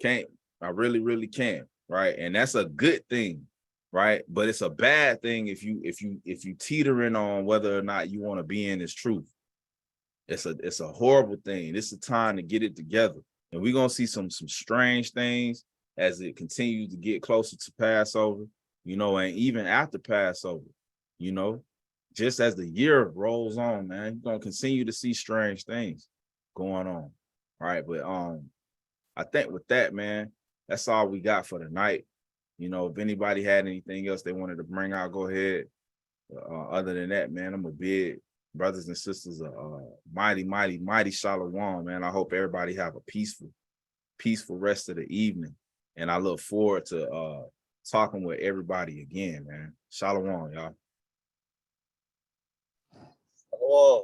I really, really can't, right? And that's a good thing, right? But it's a bad thing if you teetering on whether or not you want to be in this truth. It's a horrible thing. It's a time to get it together. And we're going to see some strange things as it continues to get closer to Passover, you know, and even after Passover, you know, just as the year rolls on, man, you're going to continue to see strange things going on. All right. But I think with that, man, that's all we got for tonight. You know, if anybody had anything else they wanted to bring out, go ahead. Other than that, man, I'm a big brothers and sisters, mighty, mighty, mighty shalom, man. I hope everybody have a peaceful rest of the evening. And I look forward to talking with everybody again, man. Shalom, y'all. Shalom.